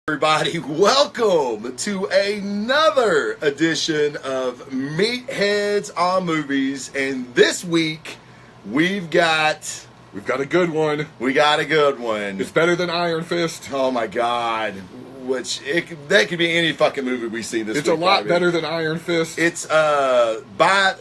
Everybody, welcome to another edition of Meatheads on Movies, and this week we've got a good one. We got a good one. It's better than Iron Fist. Oh my God! That could be any fucking movie we see this week. It's a lot better than Iron Fist. It's by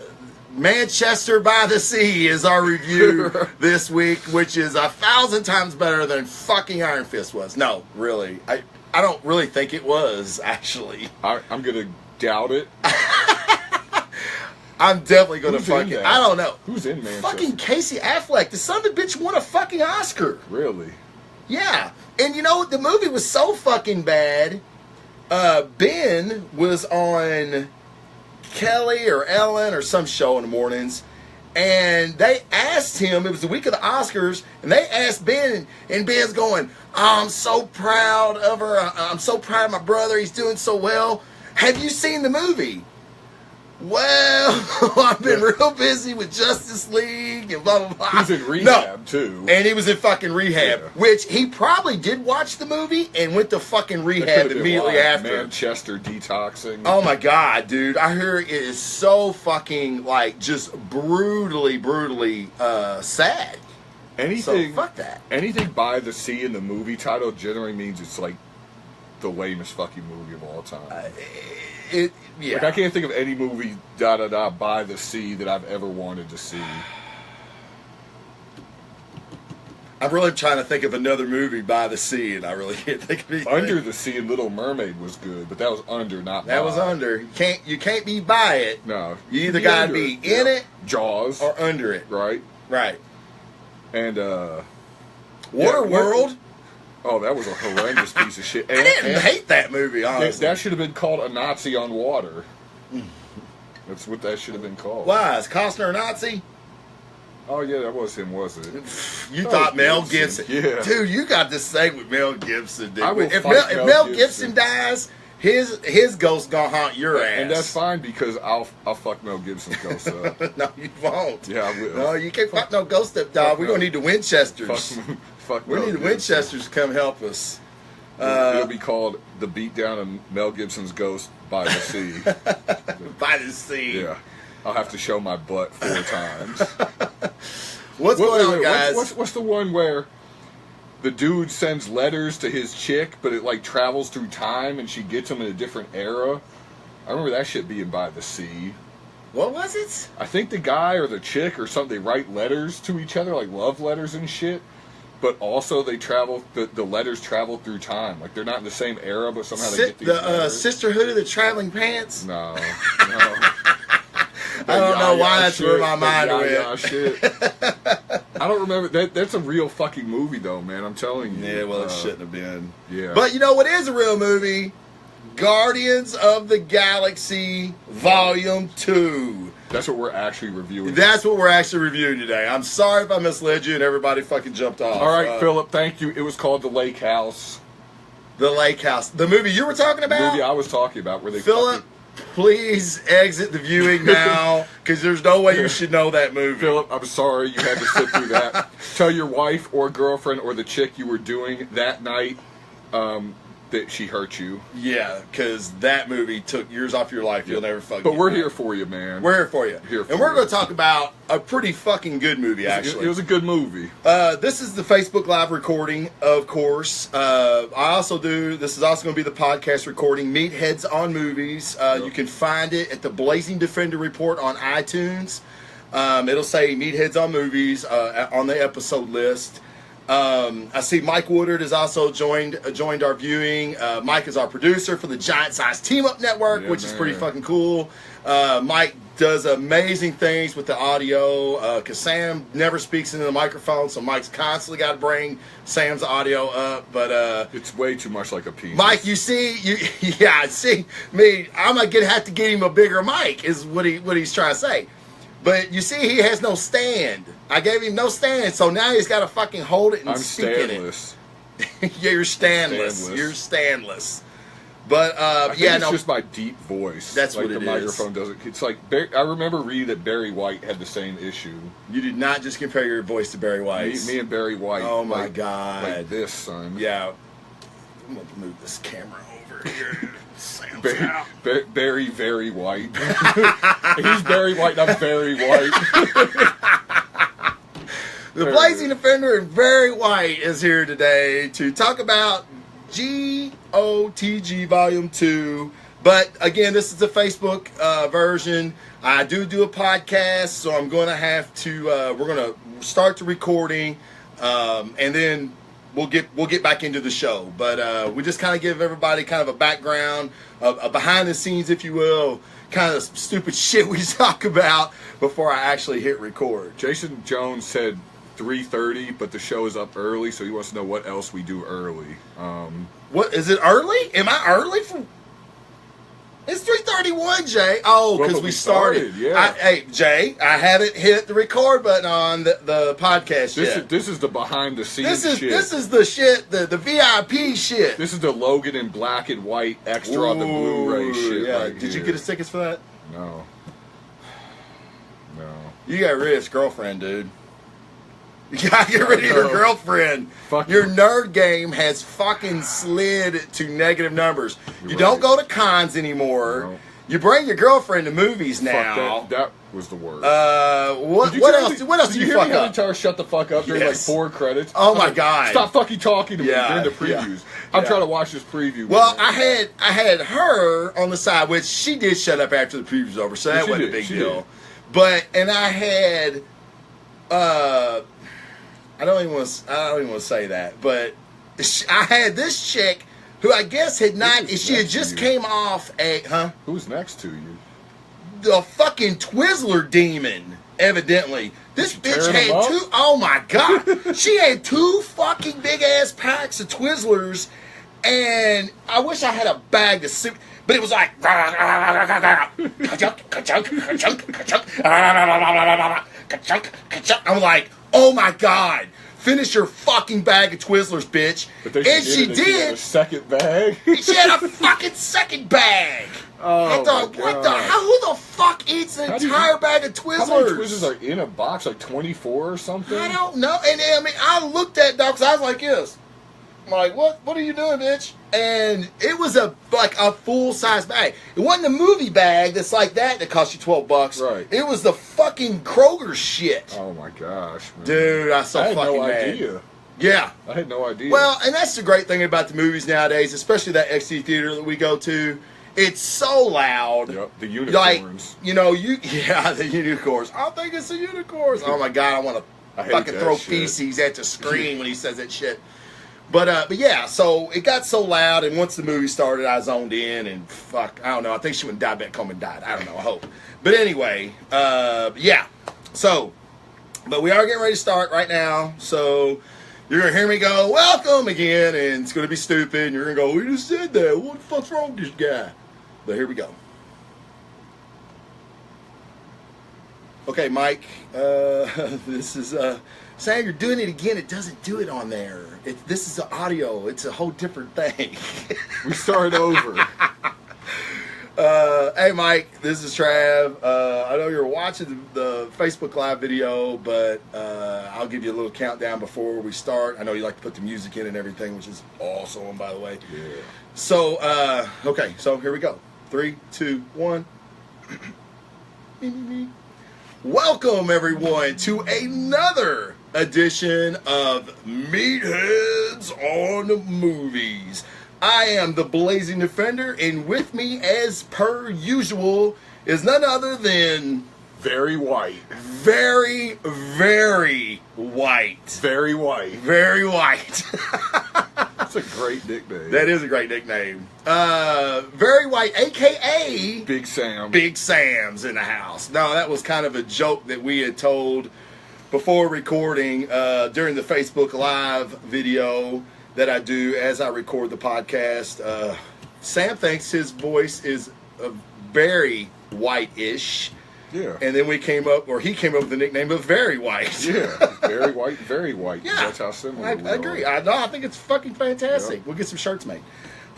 Manchester by the Sea is our review this week, which is 1,000 times better than fucking Iron Fist was. No, really, I don't really think it was, actually. I'm going to doubt it. I'm definitely going to fucking... I don't know. Who's in Manchester? Fucking Casey Affleck. The son of a bitch won a fucking Oscar. Really? Yeah. And you know, the movie was so fucking bad. Ben was on Kelly or Ellen or some show in the mornings. And they asked him, it was the week of the Oscars, and they asked Ben, and Ben's going, "Oh, I'm so proud of her. I'm so proud of my brother. He's doing so well. Have you seen the movie?" "Well, I've been real busy with Justice League and blah, blah, blah." He's in rehab, too. And he was in fucking rehab, Yeah. which he probably did watch the movie and went to fucking rehab immediately after. Manchester detoxing. Oh my God, dude. I hear it is so fucking, like, just brutally sad. Anything, so, fuck that. Anything by the sea in the movie title generally means it's, like, the lamest fucking movie of all time. Yeah. Like, I can't think of any movie, by the sea that I've ever wanted to see. I'm really trying to think of another movie by the sea, and I really can't think of anything. Under the Sea and Little Mermaid was good, but that was under, not by. That was under. You can't be by it. No. You either gotta be in it Jaws. or under it. Right? Right. And, Waterworld. Oh, that was a horrendous piece of shit. And, I didn't hate that movie, honestly. That should have been called A Nazi on Water. That's what that should have been called. Why? Is Costner a Nazi? Oh, yeah, that was him, wasn't it? You thought Mel Gibson. Yeah. Dude, you got this thing with Mel Gibson, dude. I will If fight Mel Gibson dies, his ghost gonna haunt your ass. And that's fine because I'll fuck Mel Gibson's ghost up. No, you won't. Yeah, I will. No, you can't fuck no ghost up, dog. We're gonna need the Winchesters. Fuck we Mel need the Gibson. Winchesters to come help us. It'll be called The Beatdown of Mel Gibson's Ghost by the Sea. By the sea. Yeah. I'll have to show my butt 4 times. What's going on, guys? What's the one where the dude sends letters to his chick, but it like travels through time and she gets them in a different era? I remember that shit being by the sea. What was it? I think the guy or the chick or something, they write letters to each other, like love letters and shit. But also they travel, the letters travel through time. Like they're not in the same era, but somehow they get these letters. Sisterhood of the Traveling Pants? No. I don't know why that's where my mind went. Shit. I don't remember. That's a real fucking movie, though, man. I'm telling you. Yeah, well, it shouldn't have been. Yeah. But you know what is a real movie? Guardians of the Galaxy Volume 2. That's what we're actually reviewing. That's what we're actually reviewing today. I'm sorry if I misled you and everybody fucking jumped off. All right, Philip, thank you. It was called The Lake House. The Lake House. The movie you were talking about? The movie I was talking about. Where they Philip, please exit the viewing now, because there's no way you should know that movie. Philip, I'm sorry you had to sit through that. Tell your wife or girlfriend or the chick you were doing that night that she hurt you. Yeah, because that movie took years off your life. You'll never fucking. But we're here for you, man. We're here for you. And we're going to talk about a pretty fucking good movie, actually. It was a good movie. This is the Facebook Live recording, of course. This is also going to be the podcast recording, Meatheads on Movies. You can find it at the Blazing Defender Report on iTunes. It'll say Meatheads on Movies on the episode list. I see Mike Woodard has also joined our viewing. Mike is our producer for the Giant Size Team Up Network, which is pretty fucking cool. Mike does amazing things with the audio because Sam never speaks into the microphone, so Mike's constantly got to bring Sam's audio up. But it's way too much like a penis. Mike, you see me. I'm gonna have to get him a bigger mic. Is what he's trying to say. But you see, he has no stand. I gave him no stand, so now he's got to fucking hold it and speak in it. Yeah, you're standless. You're standless. But it's just my deep voice. That's like what it the microphone doesn't. It's like I remember reading that Barry White had the same issue. You did not just compare your voice to Barry White. Me and Barry White. Oh my God! Like this, son. Yeah. I'm gonna move this camera over here. Sam's Very, out. very, very white. He's very white, and I'm very white. The Blazing Defender and Very White is here today to talk about GOTG Volume 2. But again, this is the Facebook version. I do a podcast, so I'm going to have to. We're going to start the recording, and then we'll get back into the show. But we just kind of give everybody kind of a background, a behind the scenes, if you will, kind of stupid shit we talk about before I actually hit record. Jason Jones said 3:30, but the show is up early, so he wants to know what else we do early. What is it early? Am I early for? It's 3:31, Jay. Oh, because we started. Yeah. Hey, Jay, I haven't hit the record button on the podcast yet. This is the behind the scenes shit. This is the shit, the VIP shit. This is the Logan in black and white extra on the Blu-ray shit. Yeah. Right Did you here. get us tickets for that? No. You got rid of his girlfriend, dude. You gotta get rid of your girlfriend. Fuck your you. nerd game has fucking slid to negative numbers. You don't go to cons anymore. No. You bring your girlfriend to movies now. Fuck that was the worst. What else did you fuck hear me up? tell her shut the fuck up during Yes. like 4 credits? Oh I'm my like, God. Stop fucking talking to me Yeah, during the previews. yeah, I'm yeah. trying to watch this preview. Well, man. I had her on the side, which she did shut up after the preview's over, so that She wasn't a did, big she deal. did. But I had I don't even want to say that, but I had this chick who I guess had not. Who's She had next to just you? came off Who's next to you? the fucking Twizzler demon. Evidently, this She bitch tearing 'em had up? 2. Oh my god, she had 2 fucking big ass packs of Twizzlers, and I wish I had a bag to sip. But it was like, I'm like, oh my god, finish your fucking bag of Twizzlers, bitch. But then And she she did. She had a did. second bag. She had a fucking second bag. Oh I thought, my what the? God. Who the fuck eats an How do you- entire bag of How many Twizzlers? Twizzlers are in a box? Like 24 or something? I don't know. And I mean, I looked at that because I was like this. I'm like, what are you doing, bitch? And it was a full size bag. It wasn't a movie bag that's like that cost you $12. Right. It was the fucking Kroger shit. Oh my gosh, man. Dude, I so I had fucking no mad. idea. Yeah. I had no idea. Well, and that's the great thing about the movies nowadays, especially that XD theater that we go to. It's so loud. Yep, the Like, unicorns. the unicorns. I think it's the unicorns. Oh my god, I want I to hate fucking that throw shit. feces at the screen when he says that shit. But yeah, so it got so loud, and once the movie started, I zoned in, and fuck, I don't know. I think she went diabetic coma and died. I don't know. I hope. But anyway, yeah. So, but we are getting ready to start right now. So you're gonna hear me go, "Welcome" again, and it's gonna be stupid. And you're gonna go, "We just said that. What the fuck's wrong with this guy?" But here we go. Okay, Mike. This is Sam. You're doing it again. It doesn't do it on there. This is the audio. It's a whole different thing. We start over. Hey, Mike. This is Trav. I know you're watching the Facebook Live video, but I'll give you a little countdown before we start. I know you like to put the music in and everything, which is awesome, by the way. Yeah. So, okay. So here we go. 3, 2, 1. Welcome, everyone, to another edition of Meatheads on Movies. I am the Blazing Defender, and with me, as per usual, is none other than Very white. very, very white. Very white. Very white. That's a great nickname. That is a great nickname. Very white, a.k.a. Big Sam. Big Sam's in the house. No, that was kind of a joke that we had told before recording during the Facebook Live video that I do as I record the podcast. Sam thinks his voice is very white-ish. Yeah. And then he came up with the nickname of Very White. Yeah. Very white, very white. Yeah. That's how similar I we are. agree. I think it's fucking fantastic. Yep. We'll get some shirts made.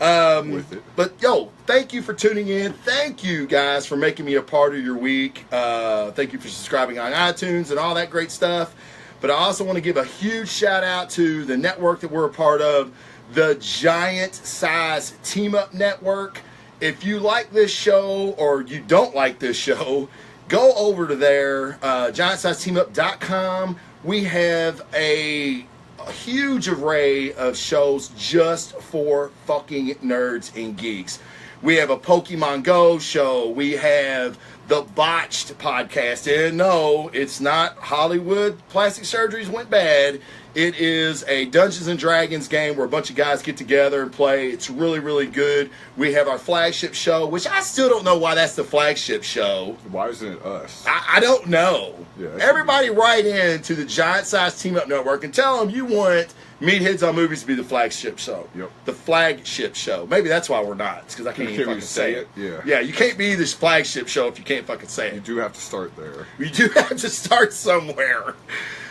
With it. But yo, thank you for tuning in. Thank you guys for making me a part of your week. Thank you for subscribing on iTunes and all that great stuff. But I also want to give a huge shout out to the network that we're a part of, the Giant Size Team Up Network. If you like this show or you don't like this show, go over to there, giantsizeteamup.com. We have a huge array of shows just for fucking nerds and geeks. We have a Pokemon Go show. We have the Botched podcast. And no, it's not Hollywood plastic surgeries went bad. It is a Dungeons and Dragons game where a bunch of guys get together and play. It's really, really good. We have our flagship show, which I still don't know why that's the flagship show. Why isn't it us? I don't know. Yeah, everybody write in to the Giant Size Team Up Network and tell them you want Meatheads on Movies to be the flagship show. Yep. The flagship show. Maybe that's why we're not. It's because I can't even fucking say it. Yeah. Yeah, you can't be this flagship show if you can't fucking say it. You do have to start there. You do have to start somewhere.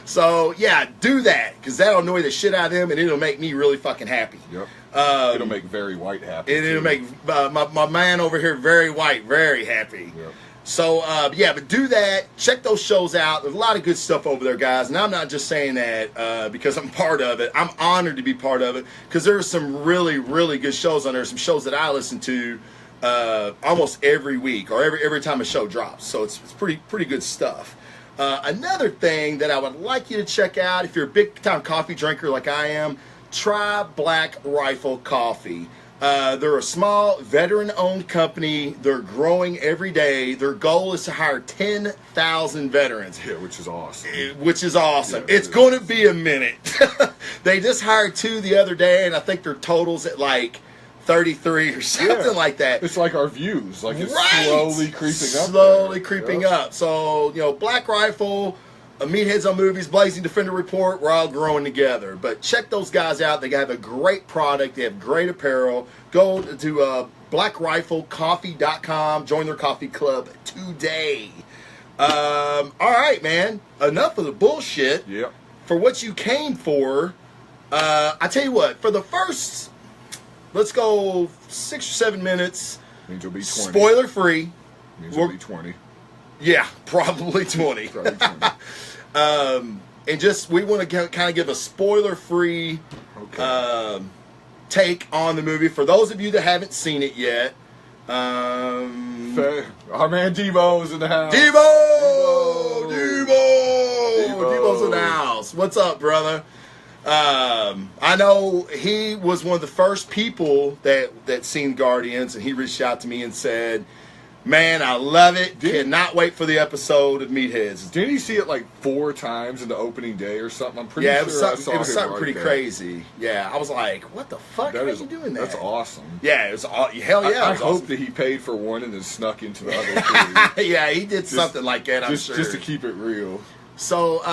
So, yeah, do that, because that'll annoy the shit out of them, and it'll make me really fucking happy. Yep. It'll make Very White happy. And it'll make my man over here, Very White, very happy. Yep. So, yeah, but do that. Check those shows out. There's a lot of good stuff over there, guys. And I'm not just saying that because I'm part of it. I'm honored to be part of it, because there's some really, really good shows on there. Some shows that I listen to almost every week or every time a show drops. So it's pretty good stuff. Another thing that I would like you to check out, if you're a big-time coffee drinker like I am, try Black Rifle Coffee. They're a small, veteran-owned company. They're growing every day. Their goal is to hire 10,000 veterans. Yeah, which is awesome. Yeah, it's going to be a minute. They just hired 2 the other day, and I think their total's at like 33 or something like that. It's like our views. Like it's slowly creeping up. So, Black Rifle, Meatheads on Movies, Blazing Defender Report, we're all growing together. But check those guys out. They have a great product. They have great apparel. Go to blackriflecoffee.com. Join their coffee club today. All right, man. Enough of the bullshit. Yep. For what you came for, I tell you what, for the first... Let's go 6 or 7 minutes. Means you'll be 20. Spoiler free. Means you'll be 20. Yeah, probably 20. Probably 20. And just, we want to kind of give a spoiler free take on the movie. For those of you that haven't seen it yet. Our man Devo's in the house. Devo's in the house. What's up, brother? I know he was one of the first people that seen Guardians, and he reached out to me and said, man, I love it. Cannot wait for the episode of Meatheads. Didn't he see it like 4 times in the opening day or something? I'm pretty sure it was something pretty crazy. Yeah, I was like, what the fuck? How are you doing that? That's awesome. Yeah, it was hell yeah. I hope that he paid for one and then snuck into the other 3. Yeah, he did something like that, I'm sure. Just to keep it real. So,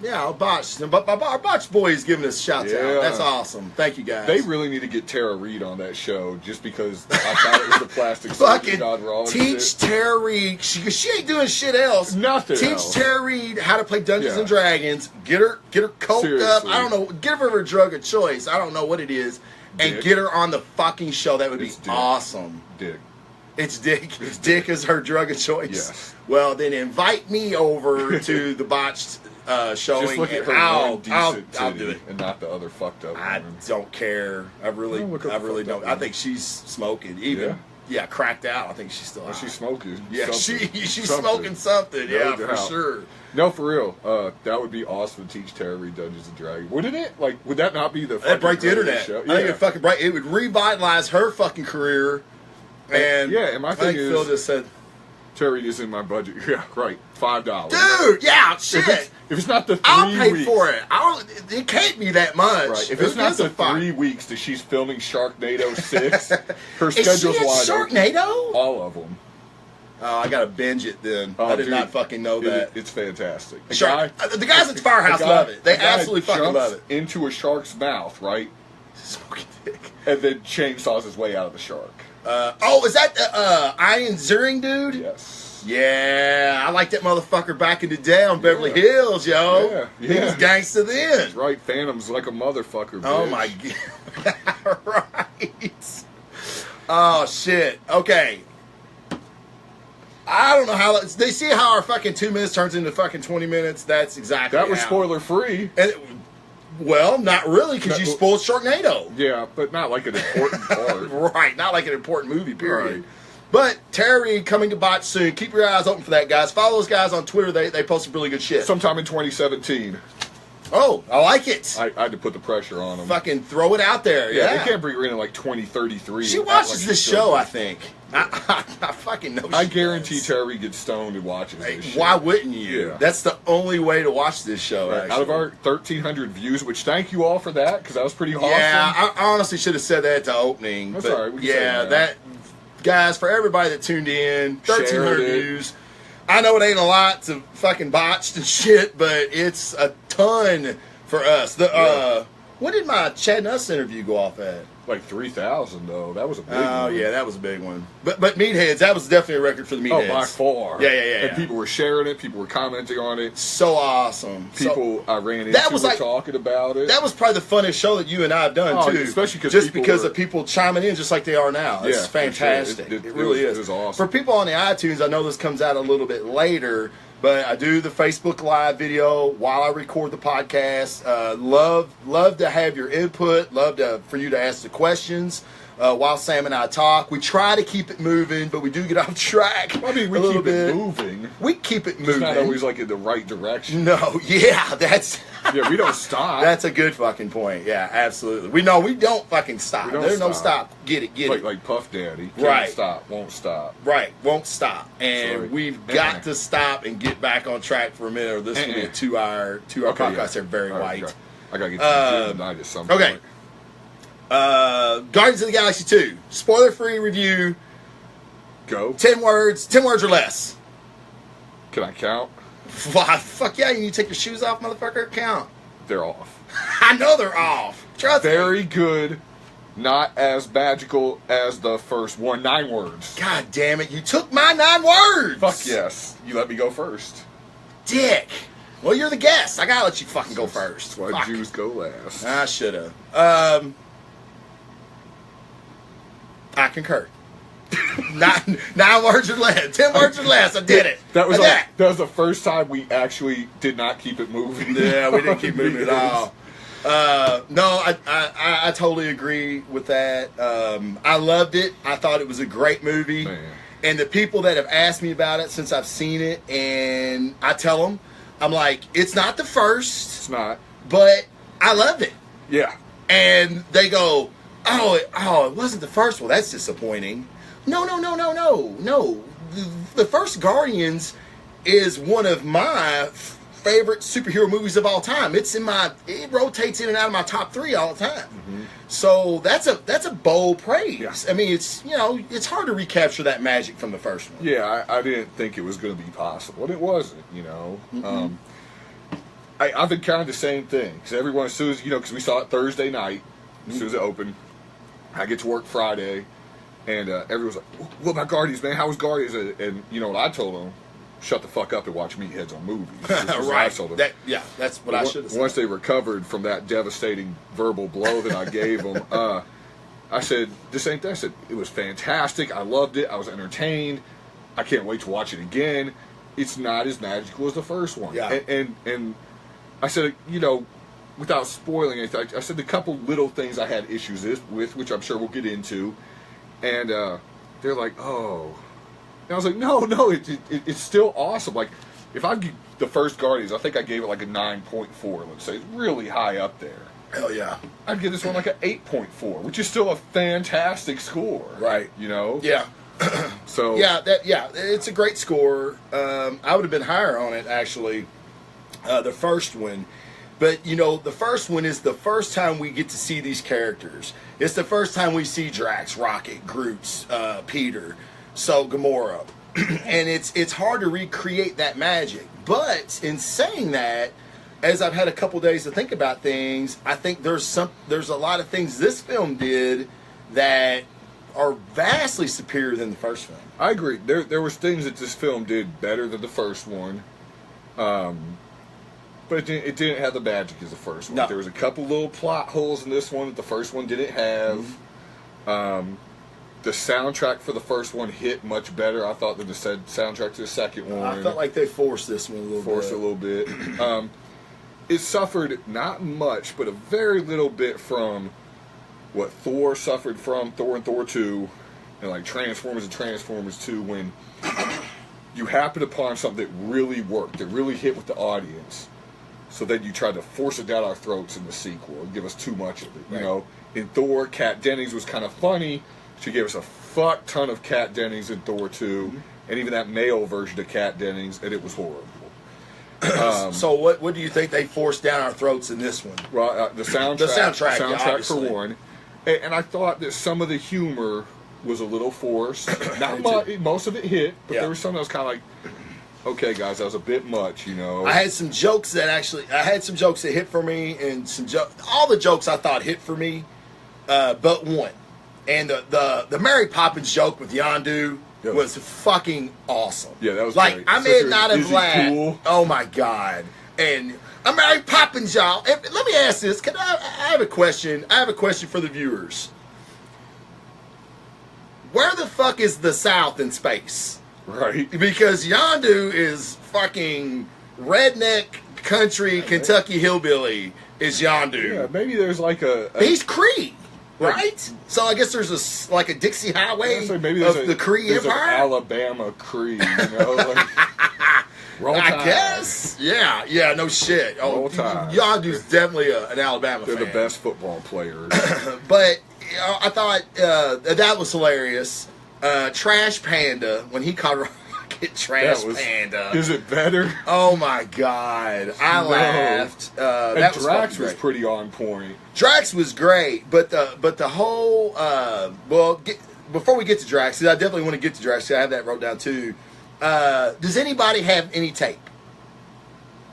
yeah, our Botch boy is giving us shouts out. That's awesome. Thank you, guys. They really need to get Tara Reid on that show just because I thought it was the plastic fucking gone wrong. Teach Tara Reid. She ain't doing shit else. Nothing Teach else. Tara Reid how to play Dungeons and Dragons. Get her coked Seriously. up. I don't know. Give her a drug of choice. I don't know what it is. And get her on the fucking show. That would be awesome. Dick. It's Dick. Dick is her drug of choice. Yes. Well, then invite me over to the Botched showing. Just look at her I'll do do it. And not the other fucked up I one. don't care. I really don't. I think she's smoking. Yeah, cracked out. I think she's still out. She's smoking. Yeah, she's smoking something. Yeah, for sure. No, for real. That would be awesome to teach Tara Reid Dungeons and Dragons. Wouldn't it? Like, would that not be the That'd break the internet. Show? I think it'd fucking break. It would revitalize her fucking career. And my thing is, Phil just said, Tara Reid is in my budget. Yeah, right. $5. Dude, yeah, shit. If it's not the 3 I'll pay weeks, for it. It can't be that much. Right. If it's not the 3 weeks that she's filming Sharknado 6, her is schedule's she wide open. Sharknado? All of them. Oh, I gotta binge it then. Oh, I did not fucking know that. It's fantastic. The guys at Firehouse love it. They absolutely fucking love it. Into a shark's mouth, right? Smoking dick. And then chainsaws his way out of the shark. Is that the Ian Ziering dude? Yes. Yeah, I like that motherfucker back in the day on Beverly Hills, yo. Yeah. He was gangsta then. That's right. Phantom's like a motherfucker, bitch. Oh, my God. Right. Oh, shit. Okay. I don't know how... They see how our fucking 2 minutes turns into fucking 20 minutes? That's exactly That was spoiler free. Well, not really, because you spoiled Sharknado. Yeah, but not like an important part. Right, not like an important movie, period. Right. But Terry coming to Botch soon. Keep your eyes open for that, guys. Follow those guys on Twitter. They post some really good shit. Sometime in 2017. Oh, I like it. I had to put the pressure on them. Fucking throw it out there. Yeah. They can't bring her in like 2033. She watches this show, I think. I fucking know. I guarantee Terry gets stoned and watches this shit. Why wouldn't you? Yeah. That's the only way to watch this show. Right. Out of our 1,300 views, which thank you all for that, because that was pretty awesome. Yeah, I honestly should have said that at the opening. That's all right. Yeah, that guys, for everybody that tuned in, 1,300 views. I know it ain't a lot to fucking botched and shit, but it's a ton for us. What did my Chad Nuss interview go off at? Like 3,000 though. That was a big one. Oh yeah, that was a big one. But Meatheads, that was definitely a record for the Meatheads. Oh, by far. Yeah. And people were sharing it. People were commenting on it. So awesome. People I ran into were talking about it. That was probably the funnest show that you and I have done too. Especially because of people chiming in just like they are now. It's fantastic. Sure. It really is. It was awesome. For people on the iTunes, I know this comes out a little bit later. But I do the Facebook Live video while I record the podcast. Love to have your input. For you to ask the questions while Sam and I talk. We try to keep it moving, but we do get off track. I mean, we keep it moving. We keep it moving. It's not always like in the right direction. No, yeah, we don't stop. That's a good fucking point. Yeah, absolutely. We don't fucking stop. There's no stop. Get it. Like Puff Daddy. Right. Stop. Won't stop. Right. Won't stop. And we've got to stop and get back on track for a minute, or this will be a 2-hour podcast. They're very white. I gotta get to the gym tonight at some point. Okay. Guardians of the Galaxy 2. Spoiler-free review. Go. 10 words or less. Can I count? Fuck yeah, you need to take your shoes off, motherfucker. Count. They're off. I know they're off. Trust me. Very good. Not as magical as the first one. 9 words. God damn it. You took my 9 words. Fuck yes. You let me go first. Dick. Well, you're the guest. I gotta let you fucking go first. That's why Jews go last. I should have. I concur. 9 words or less. 10 words or less. I did it. That was the first time we actually did not keep it moving. Yeah, we didn't keep moving at all. No, I totally agree with that. I loved it. I thought it was a great movie. Man. And the people that have asked me about it since I've seen it, and I tell them, I'm like, it's not the first. It's not. But I loved it. Yeah. And they go, it wasn't the first one. That's disappointing. No. The first Guardians is one of my favorite superhero movies of all time. It rotates in and out of my top 3 all the time. Mm-hmm. So that's a bold praise. Yeah. I mean, it's hard to recapture that magic from the first one. Yeah, I didn't think it was going to be possible, and it wasn't. Mm-hmm. I've encountered the same thing because everyone, as soon as because we saw it Thursday night, as soon as it opened, I get to work Friday, and everyone's like, "What about Guardians, man? How was Guardians?" And you know what I told them? Shut the fuck up and watch Meatheads on movies. Right. That's what I should have said. Once they recovered from that devastating verbal blow that I gave them, I said the same thing. I said, it was fantastic. I loved it. I was entertained. I can't wait to watch it again. It's not as magical as the first one. Yeah. And I said, without spoiling anything, I said the couple little things I had issues with, which I'm sure we'll get into. And they're like, oh. And I was like, no, it's still awesome. Like, if I give the first Guardians, I think I gave it like a 9.4, let's say. It's really high up there. Hell yeah. I'd give this one like an 8.4, which is still a fantastic score. Right. Yeah. So. Yeah, it's a great score. I would have been higher on it, actually, the first one. But, the first one is the first time we get to see these characters. It's the first time we see Drax, Rocket, Groot, Peter, so Gamora. And it's hard to recreate that magic. But in saying that, as I've had a couple days to think about things, I think there's a lot of things this film did that are vastly superior than the first film. I agree. There was things that this film did better than the first one. But it didn't have the magic as the first one. No. There was a couple little plot holes in this one that the first one didn't have. Mm-hmm. The soundtrack for the first one hit much better, I thought, than the soundtrack to the second one. I felt like they forced this one a little bit. Forced it a little bit. it suffered not much, but a very little bit from what Thor suffered from, Thor and Thor 2, and like Transformers and Transformers 2, when you happen upon something that really worked, that really hit with the audience. So then you tried to force it down our throats in the sequel and give us too much of it. You know, in Thor, Kat Dennings was kind of funny. She gave us a fuck ton of Kat Dennings in Thor 2, and even that male version of Kat Dennings, and it was horrible. So what do you think they forced down our throats in this one? Well, the soundtrack. The soundtrack, For one. And I thought that some of the humor was a little forced. Not much. Most of it hit, but there was some that was kind of like, okay, guys, that was a bit much, you know. I had some jokes that hit for me, and all the jokes I thought hit for me, but one. And the Mary Poppins joke with Yondu was fucking awesome. Yeah, that was like great. I may not have laughed. Cool? Oh my god! And Mary Poppins, y'all. And let me ask this: I have a question. I have a question for the viewers. Where the fuck is the South in space? Right. Because Yondu is fucking redneck country Kentucky hillbilly. Is Yondu? Yeah, maybe there's like he's Cree. Right? So I guess there's a Dixie Highway maybe of the Cree Empire? An Alabama Cree, you know? Like, roll Tide. I guess. Yeah, no shit. Roll Tide. Yondu's definitely an Alabama fan. They're the best football players. But I thought that was hilarious. Trash Panda, when he called Trash Panda. Is it better? Oh my god. I laughed. And Drax was pretty on point. Drax was great, but the whole before we get to Drax, I definitely want to get to Drax. I have that wrote down too. Does anybody have any tape?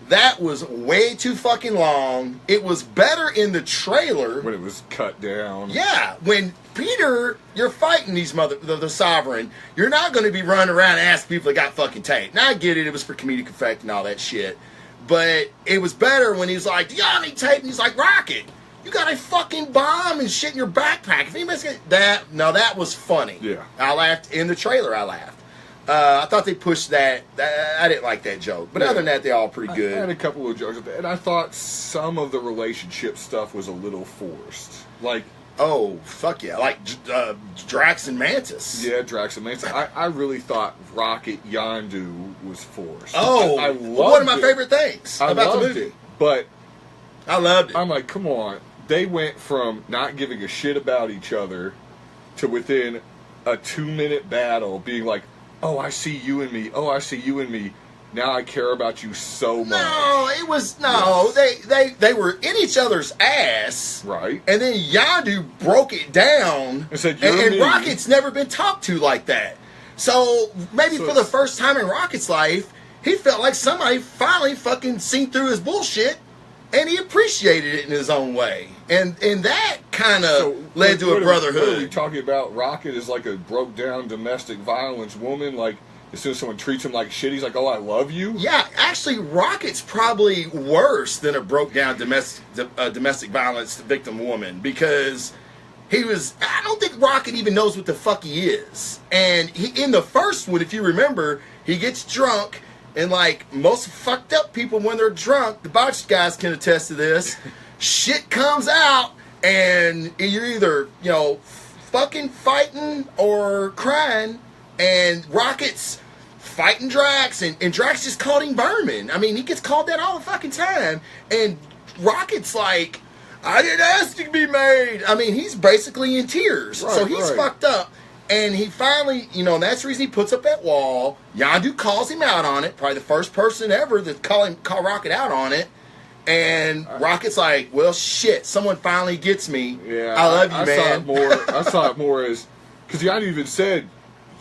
That was way too fucking long. It was better in the trailer when it was cut down. Yeah, when Peter, you're fighting these the Sovereign. You're not going to be running around and asking people that got fucking tape. Now I get it; it was for comedic effect and all that shit. But it was better when he was like, "Do y'all need tape?" And he's like, "Rocket, you got a fucking bomb and shit in your backpack." If anybody's that was funny. Yeah, I laughed in the trailer. I laughed. I thought they pushed that. I didn't like that joke. But other than that, they're all pretty good. I had a couple of jokes, and I thought some of the relationship stuff was a little forced. Like, oh, fuck yeah. Like Drax and Mantis. Yeah, Drax and Mantis. I really thought Rocket Yondu was forced. Oh, I loved one of my favorite things about the movie. But I loved it. I'm like, come on. They went from not giving a shit about each other to within a 2-minute battle being like, oh, I see you and me. Oh, I see you and me. Now I care about you so much. No, it was they were in each other's ass. Right. And then Yondu broke it down. And said, and Rocket's never been talked to like that. So maybe for the first time in Rocket's life, he felt like somebody finally fucking seen through his bullshit, and he appreciated it in his own way. And that kind of led to a brotherhood. What are we talking about? Rocket is like a broke down domestic violence woman. Like, as soon as someone treats him like shit, he's like, oh, I love you? Yeah, actually, Rocket's probably worse than a broke down domestic violence victim woman, because I don't think Rocket even knows what the fuck he is. And in the first one, if you remember, he gets drunk, and like most fucked up people when they're drunk, the box guys can attest to this, shit comes out, and you're either, fucking fighting or crying, and Rocket's fighting Drax, and Drax just called him Vermin. I mean, he gets called that all the fucking time, and Rocket's like, I didn't ask to be made. I mean, he's basically in tears, so he's fucked up, and he finally, that's the reason he puts up that wall. Yondu calls him out on it, probably the first person ever to call Rocket out on it. And Rocket's like, well, shit, someone finally gets me. Yeah, I love you, man. I saw it more as, because Yondu even said,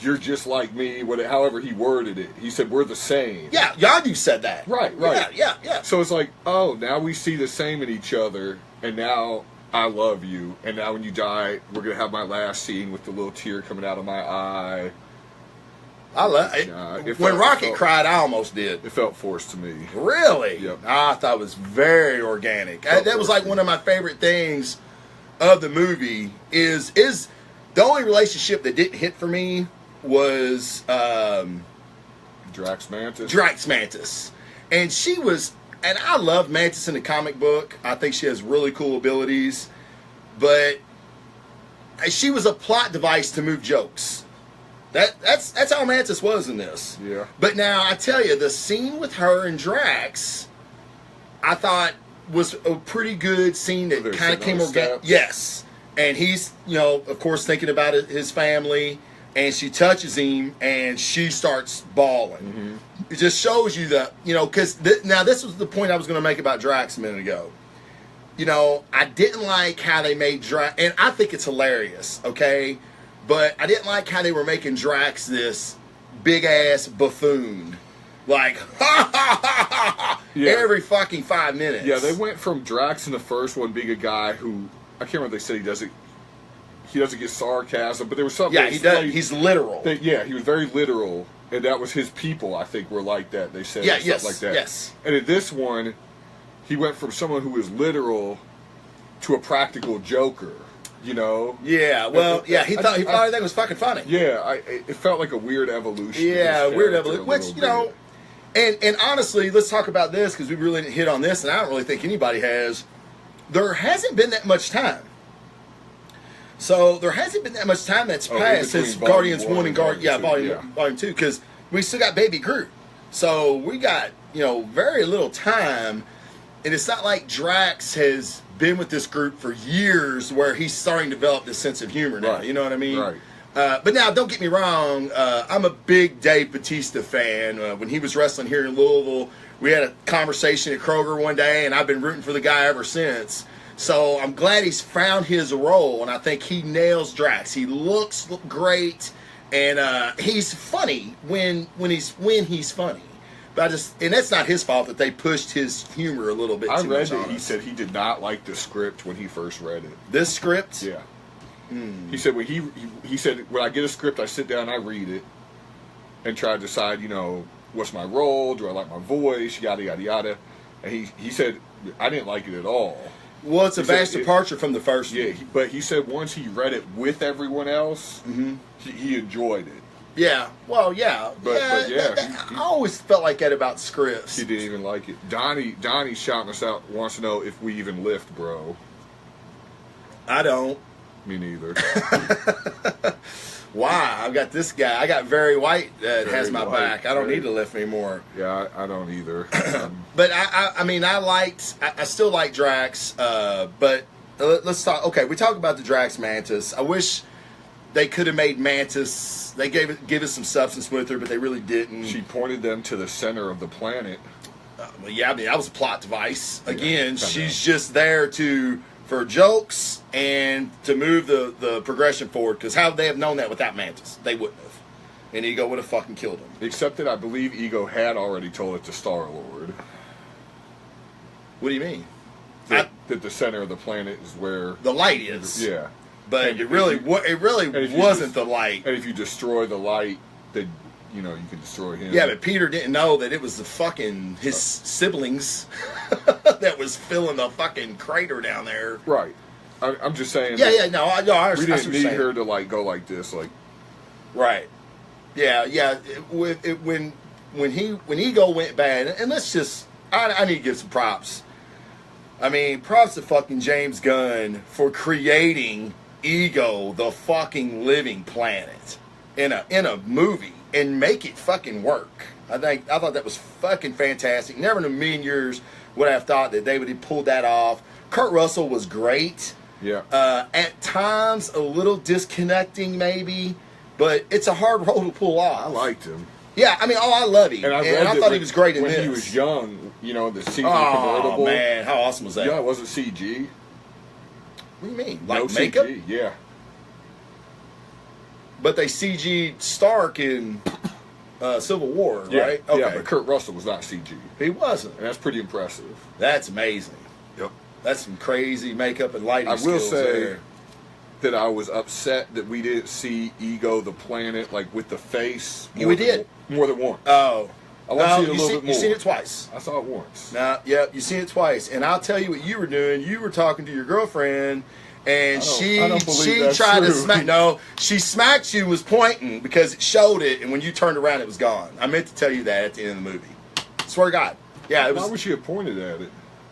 you're just like me, however he worded it. He said, we're the same. Yeah, Yondu said that. Right. Yeah. So it's like, oh, now we see the same in each other, and now I love you, and now when you die, we're going to have my last scene with the little tear coming out of my eye. I love it. When Rocket cried, I almost did. It felt forced to me. Really? Yep. I thought it was very organic. That was like one of my favorite things of the movie is the only relationship that didn't hit for me was Drax Mantis. Drax Mantis. And she was and I love Mantis in the comic book. I think she has really cool abilities, but she was a plot device to move jokes. That's how Mantis was in this. Yeah. But now I tell you, the scene with her and Drax, I thought was a pretty good scene that kind of came over. Yes, and he's of course thinking about his family, and she touches him and she starts bawling. Mm-hmm. It just shows you that because now this was the point I was going to make about Drax a minute ago. I didn't like how they made Drax, and I think it's hilarious. Okay. But I didn't like how they were making Drax this big-ass buffoon. Like, ha, ha, ha, ha, ha, every fucking 5 minutes. Yeah, they went from Drax in the first one being a guy who, I can't remember if they said he doesn't get sarcasm, but there was something. Yeah, he does. He's literal. He was very literal, and that was his people, I think, were like that. They said stuff like that. Yes. And in this one, he went from someone who was literal to a practical joker. Yeah, well, he thought everything was fucking funny. Yeah, it felt like a weird evolution. Yeah, weird evolution. Which and honestly, let's talk about this because we really didn't hit on this, and I don't really think anybody has. There hasn't been that much time. So there hasn't been that much time that's passed since Guardians 1 and Volume 2, because we still got Baby Groot. So we got very little time, and it's not like Drax has been with this group for years where he's starting to develop this sense of humor now. Right. You know what I mean? Right. But now, don't get me wrong. I'm a big Dave Bautista fan. When he was wrestling here in Louisville, we had a conversation at Kroger one day, and I've been rooting for the guy ever since. So I'm glad he's found his role, and I think he nails Drax. He looks great, and he's funny when he's funny. But and that's not his fault that they pushed his humor a little bit too much. I read that he said he did not like the script when he first read it. This script? Yeah. He said when he said when I get a script, I sit down and I read it and try to decide, what's my role? Do I like my voice? Yada yada yada. And he said I didn't like it at all. Well, it's a vast departure from the first one. Yeah, but he said once he read it with everyone else, he enjoyed it. Yeah, well, yeah. But I always felt like that about scripts. He didn't even like it. Donnie shouting us out, wants to know if we even lift, bro. I don't. Me neither. Why? I've got this guy. I got Very White that has my back. I don't need to lift anymore. Yeah, I don't either. But I still like Drax. But let's talk. Okay, we talk about the Drax Mantis. I wish they could have made Mantis. They give us some substance with her, but they really didn't. She pointed them to the center of the planet. That was a plot device. Again, she's just there for jokes and to move the progression forward. Because how would they have known that without Mantis? They wouldn't have. And Ego would have fucking killed him. Except that I believe Ego had already told it to Star-Lord. What do you mean? That the center of the planet is where the light is. Yeah. But it really wasn't the light. And if you destroy the light, then you can destroy him. Yeah, but Peter didn't know that it was his siblings that was filling the fucking crater down there. Right. I'm just saying. Yeah, no, I understand. We didn't need her to go like this, like. Right. Yeah. When Ego went bad, and let's just, I need to give some props. I mean, props to fucking James Gunn for creating Ego, the fucking living planet, in a movie and make it fucking work. I thought that was fucking fantastic. Never in a million years would I have thought that they would have pulled that off. Kurt Russell was great. Yeah. At times a little disconnecting maybe, but it's a hard role to pull off. I liked him. Yeah, I mean, I love him. And I thought he was great in this. When he was young, the CG convertible. Oh, man, how awesome was that? Yeah, it wasn't CG. What do you mean? No Like makeup? CG, yeah. But they CG'd Stark in Civil War, right? Okay. Yeah, but Kurt Russell was not CG. He wasn't. And that's pretty impressive. That's amazing. Yep. That's some crazy makeup and lighting skills. I will say there. that I was upset that we didn't see Ego the planet with the face. We did. More than once. Oh. I want to see it a little bit more. You've seen it twice. I saw it once. You've seen it twice. And I'll tell you what you were doing. You were talking to your girlfriend, and she tried to smack. No, she smacked you, was pointing because it showed it, and when you turned around, it was gone. I meant to tell you that at the end of the movie. Swear to God. Yeah, Why would she have pointed at it?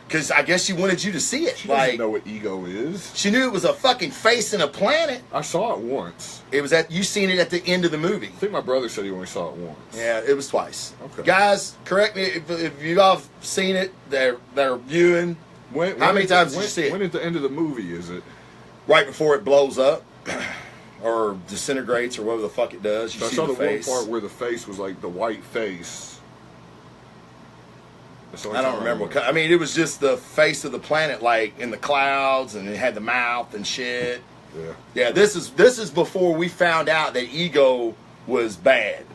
Because I guess she wanted you to see it. She doesn't know what ego is. She knew it was a fucking face and a planet. I saw it once. It was you seen it at the end of the movie. I think my brother said he only saw it once. Yeah, it was twice. Okay. Guys, correct me if you all have seen it, that are viewing. How many times did you see it? When at the end of the movie is it? Right before it blows up. Or disintegrates or whatever the fuck it does. You so see I saw the face. one part where the face was like the white face. I don't remember. I mean, it was just the face of the planet, like in the clouds, and it had the mouth and shit. Yeah. Yeah. This is before we found out that ego was bad.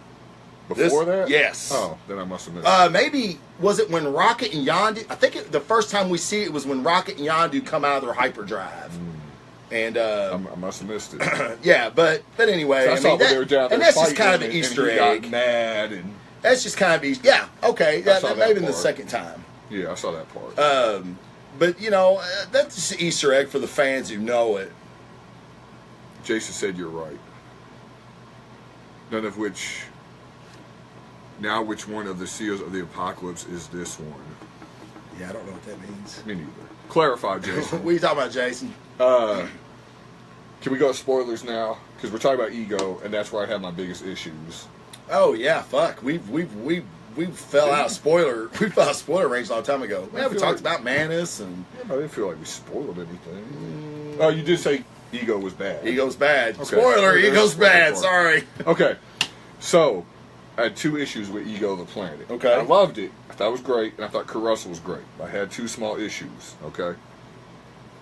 Before that? Yes. Oh, then I must have missed. Maybe was it when Rocket and Yondu? I think the first time we see it was when Rocket and Yondu come out of their hyperdrive. And I must have missed it. Yeah, but anyway, I saw when they were down there, and that's just kind of an Easter egg. Got mad and. That's just kind of yeah, okay. That maybe in the second time. Yeah, I saw that part. But that's just an Easter egg for the fans who know it. Jason said you're right. None of which. Now, which one of the seals of the apocalypse is this one? Yeah, I don't know what that means. Me neither. Clarify, Jason. What are you talking about, Jason? Can we go to spoilers now? Because we're talking about ego, and that's where I have my biggest issues. Oh yeah, fuck. We fell out of spoiler. We fell out of spoiler range a long time ago. We haven't talked about Manus and. Yeah, I didn't feel like we spoiled anything. Oh, you did say ego was bad. Ego's bad. Okay. Spoiler. Ego's bad. Sorry. Okay, so I had 2 issues with Ego the Planet. Okay. I loved it. I thought it was great, and I thought Kurt Russell was great. I had 2 small issues. Okay.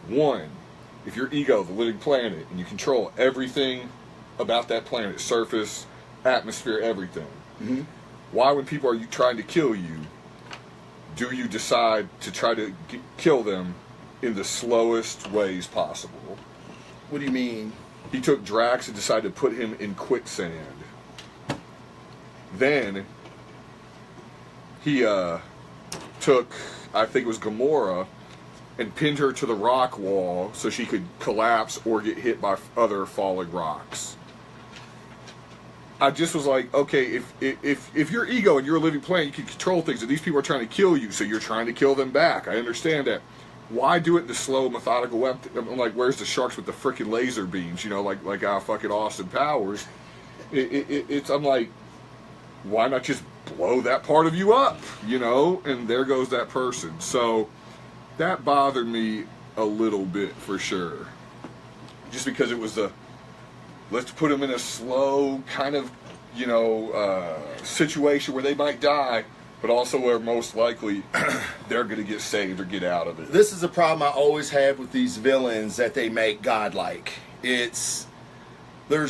One, if you're Ego the living planet and you control everything about that planet, surface, atmosphere, everything. Mm-hmm. Why, when people are trying to kill you, do you decide to try to kill them in the slowest ways possible? What do you mean? He took Drax and decided to put him in quicksand. Then he took, I think it was Gamora, and pinned her to the rock wall so she could collapse or get hit by other falling rocks. I just was like, okay, if you're Ego and you're a living planet, you can control things, and these people are trying to kill you, so you're trying to kill them back. I understand that. Why do it in the slow, methodical way? I'm like, where's the sharks with the freaking laser beams? Like our fucking Austin Powers. I'm like, why not just blow that part of you up? And there goes that person. So that bothered me a little bit for sure. Just because it was let's put them in a slow kind of, situation where they might die, but also where most likely they're going to get saved or get out of it. This is a problem I always have with these villains that they make godlike. There's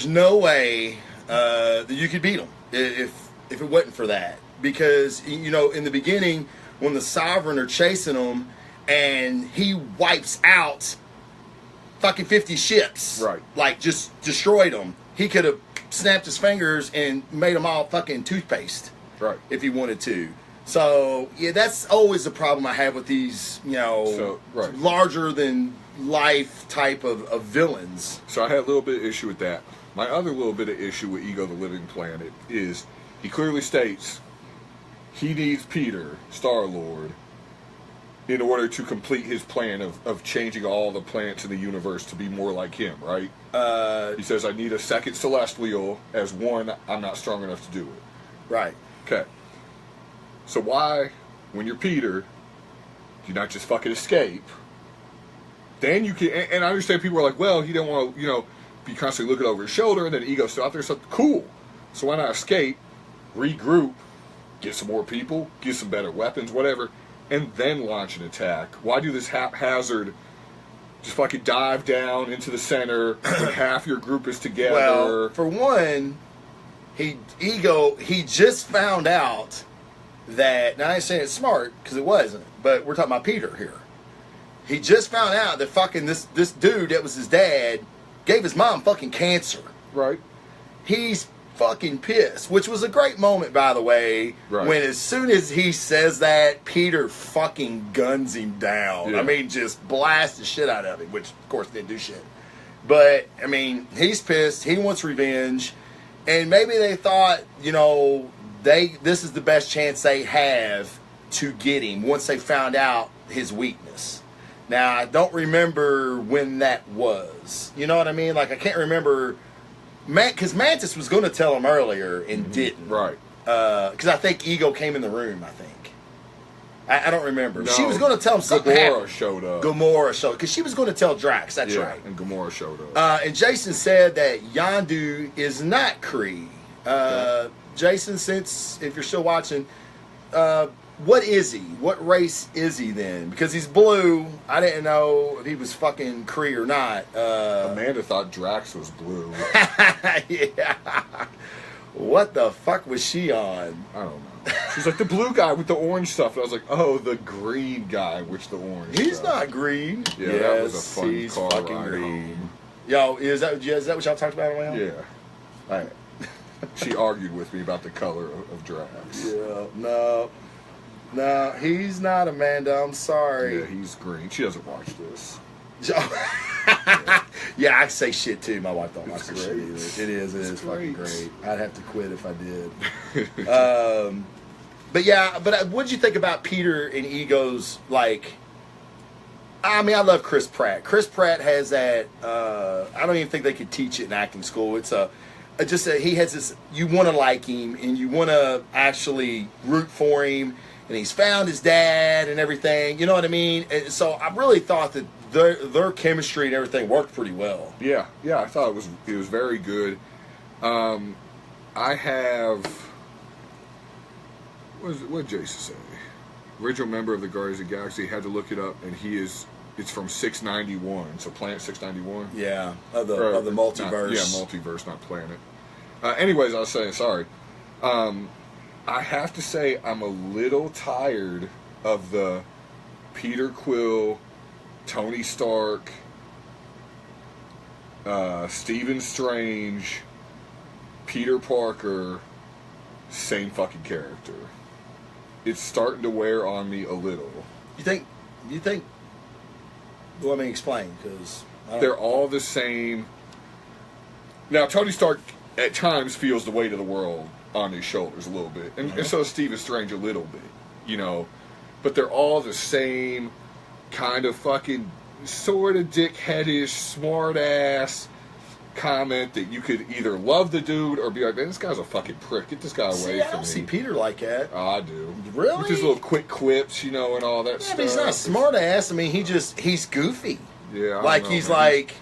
no way that you could beat them if it wasn't for that. Because, in the beginning, when the Sovereign are chasing them and he wipes out fucking 50 ships. Right. Like, just destroyed them. He could have snapped his fingers and made them all fucking toothpaste. Right. If he wanted to. So, yeah, that's always the problem I have with these, larger than life type of villains. So I had a little bit of issue with that. My other little bit of issue with Ego the Living Planet is he clearly states he needs Peter, Star-Lord, in order to complete his plan of changing all the planets in the universe to be more like him, right? He says, I need a second Celestial. As one, I'm not strong enough to do it. Right. Okay. So why, when you're Peter, do you not just fucking escape? Then you can, and I understand people are like, well, he didn't want to, be constantly looking over his shoulder, and then Ego's still out there, so cool. So why not escape, regroup, get some more people, get some better weapons, whatever, and then launch an attack? Why do this haphazard, just fucking dive down into the center when half your group is together? Well, for one, he just found out that, now I ain't saying it's smart, because it wasn't, but we're talking about Peter here. He just found out that fucking this dude that was his dad gave his mom fucking cancer. Right. He's fucking pissed, which was a great moment, by the way, right. When as soon as he says that, Peter fucking guns him down. Yeah. I mean, just blast the shit out of him, which, of course, didn't do shit. But, I mean, he's pissed. He wants revenge. And maybe they thought, this is the best chance they have to get him once they found out his weakness. Now, I don't remember when that was. You know what I mean? Like, I can't remember. Because Mantis was going to tell him earlier and didn't. Right. Because I think Ego came in the room, I think. I don't remember. No, she was going to tell him something. Gamora showed up. Gamora showed up. Because she was going to tell Drax. That's yeah, right. And Gamora showed up. And Jason said that Yondu is not Kree. Okay. Jason, if you're still watching, what is he? What race is he then? Because he's blue. I didn't know if he was fucking Kree or not. Amanda thought Drax was blue. Yeah. What the fuck was she on? I don't know. She's like, the blue guy with the orange stuff. And I was like, oh, the green guy with the orange He's stuff. not green. Yeah, yes, that was a fun he's car fucking ride green. home. Yo, is that what y'all talked about on the way home? Yeah. All right. She argued with me about the color of Drax. Yeah, no, he's not, Amanda. I'm sorry. Yeah, he's green. She doesn't watch this. Yeah, I say shit too. My wife don't watch It's this shit great. either. It is fucking great. I'd have to quit if I did. But what'd you think about Peter and Ego's, like, I mean, I love Chris Pratt. Chris Pratt has that, I don't even think they could teach it in acting school. It's he has this, you want to like him and you want to actually root for him, and he's found his dad and everything, you know what I mean? And so I really thought that their chemistry and everything worked pretty well. Yeah, I thought it was very good. I have, what did Jason say? Original member of the Guardians of the Galaxy, had to look it up, and it's from 691, so Planet 691. Yeah, of the multiverse. Multiverse, not planet. Anyways, I was saying, sorry. I have to say I'm a little tired of the Peter Quill, Tony Stark, Stephen Strange, Peter Parker, same fucking character. It's starting to wear on me a little. You think? Let me explain, because they're all the same. Now, Tony Stark at times feels the weight of the world on his shoulders a little bit, and so does Stephen Strange a little bit, you know. But they're all the same kind of fucking sort of dickheadish, smart ass comment that you could either love the dude or be like, man, this guy's a fucking prick. Get this guy away from me. I don't see Peter like that. Oh, I do. Really? With his little quick quips, you know, and all that stuff. Yeah, but he's not a smart ass. I mean, he's goofy. Yeah, like he's man. Like,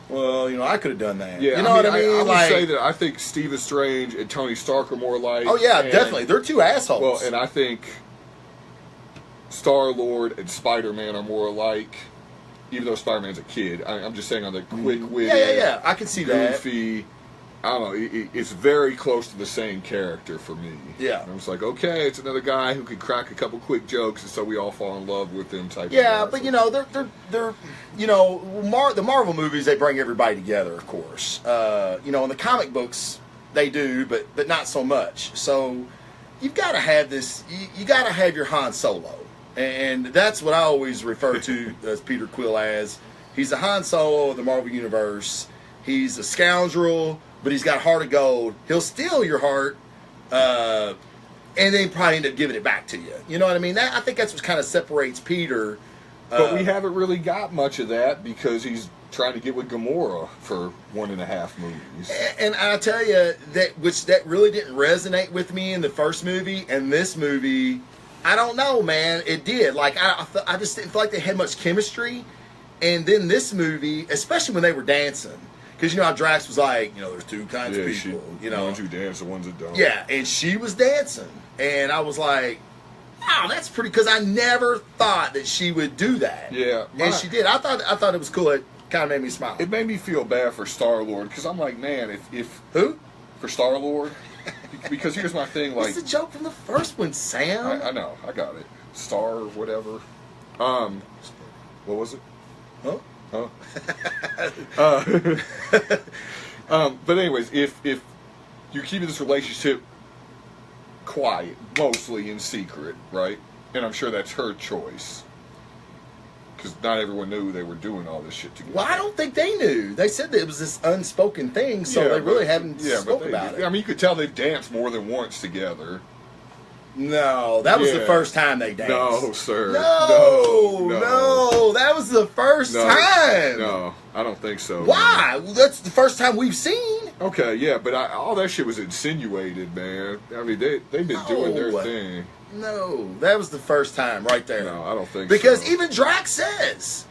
well, you know, I could have done that. Yeah, you know what I mean? I would say that I think Stephen Strange and Tony Stark are more like. Oh yeah, definitely. They're two assholes. Well, and I think Star-Lord and Spider-Man are more alike. Even though Spider-Man's a kid, I'm just saying on the quick-witted, yeah, I can see goofy, I don't know, it's very close to the same character for me. Yeah. And I was like, okay, it's another guy who can crack a couple quick jokes, and so we all fall in love with him type of Yeah, guy. but you know, they're you know, the Marvel movies, they bring everybody together, of course. You know, in the comic books, they do, but not so much. So you've got to have this, you got to have your Han Solo. And that's what I always refer to as Peter Quill as. He's the Han Solo of the Marvel Universe. He's a scoundrel, but he's got a heart of gold. He'll steal your heart, and then probably end up giving it back to you. You know what I mean? I think that's what kind of separates Peter. But we haven't really got much of that because he's trying to get with Gamora for 1.5 movies. And I tell you, that really didn't resonate with me in the first movie, and this movie, I don't know, man. It did. Like, I just didn't feel like they had much chemistry. And then this movie, especially when they were dancing, because you know how Drax was like, you know, there's two kinds of people. You know, the ones who dance, the ones that don't. Yeah, and she was dancing, and I was like, wow, that's pretty. Because I never thought that she would do that. Yeah, and she did. I thought it was cool. It kind of made me smile. It made me feel bad for Star-Lord because I'm like, man, if who for Star-Lord. Because here's my thing, like... It's a joke from the first one, Sam. I know, I got it. Star, whatever. What was it? Huh? But anyways, if you're keeping this relationship quiet, mostly in secret, right? And I'm sure that's her choice. Because not everyone knew they were doing all this shit together. Well, I don't think they knew. They said that it was this unspoken thing, so they really haven't spoke about it. I mean, you could tell they've danced more than once together. No, that was the first time they danced. No, sir. No, that was the first time. No, I don't think so. Why? Well, that's the first time we've seen. Okay, yeah, but all that shit was insinuated, man. I mean, they've been doing their thing. No, that was the first time right there. No, I don't think because so. even Drax says,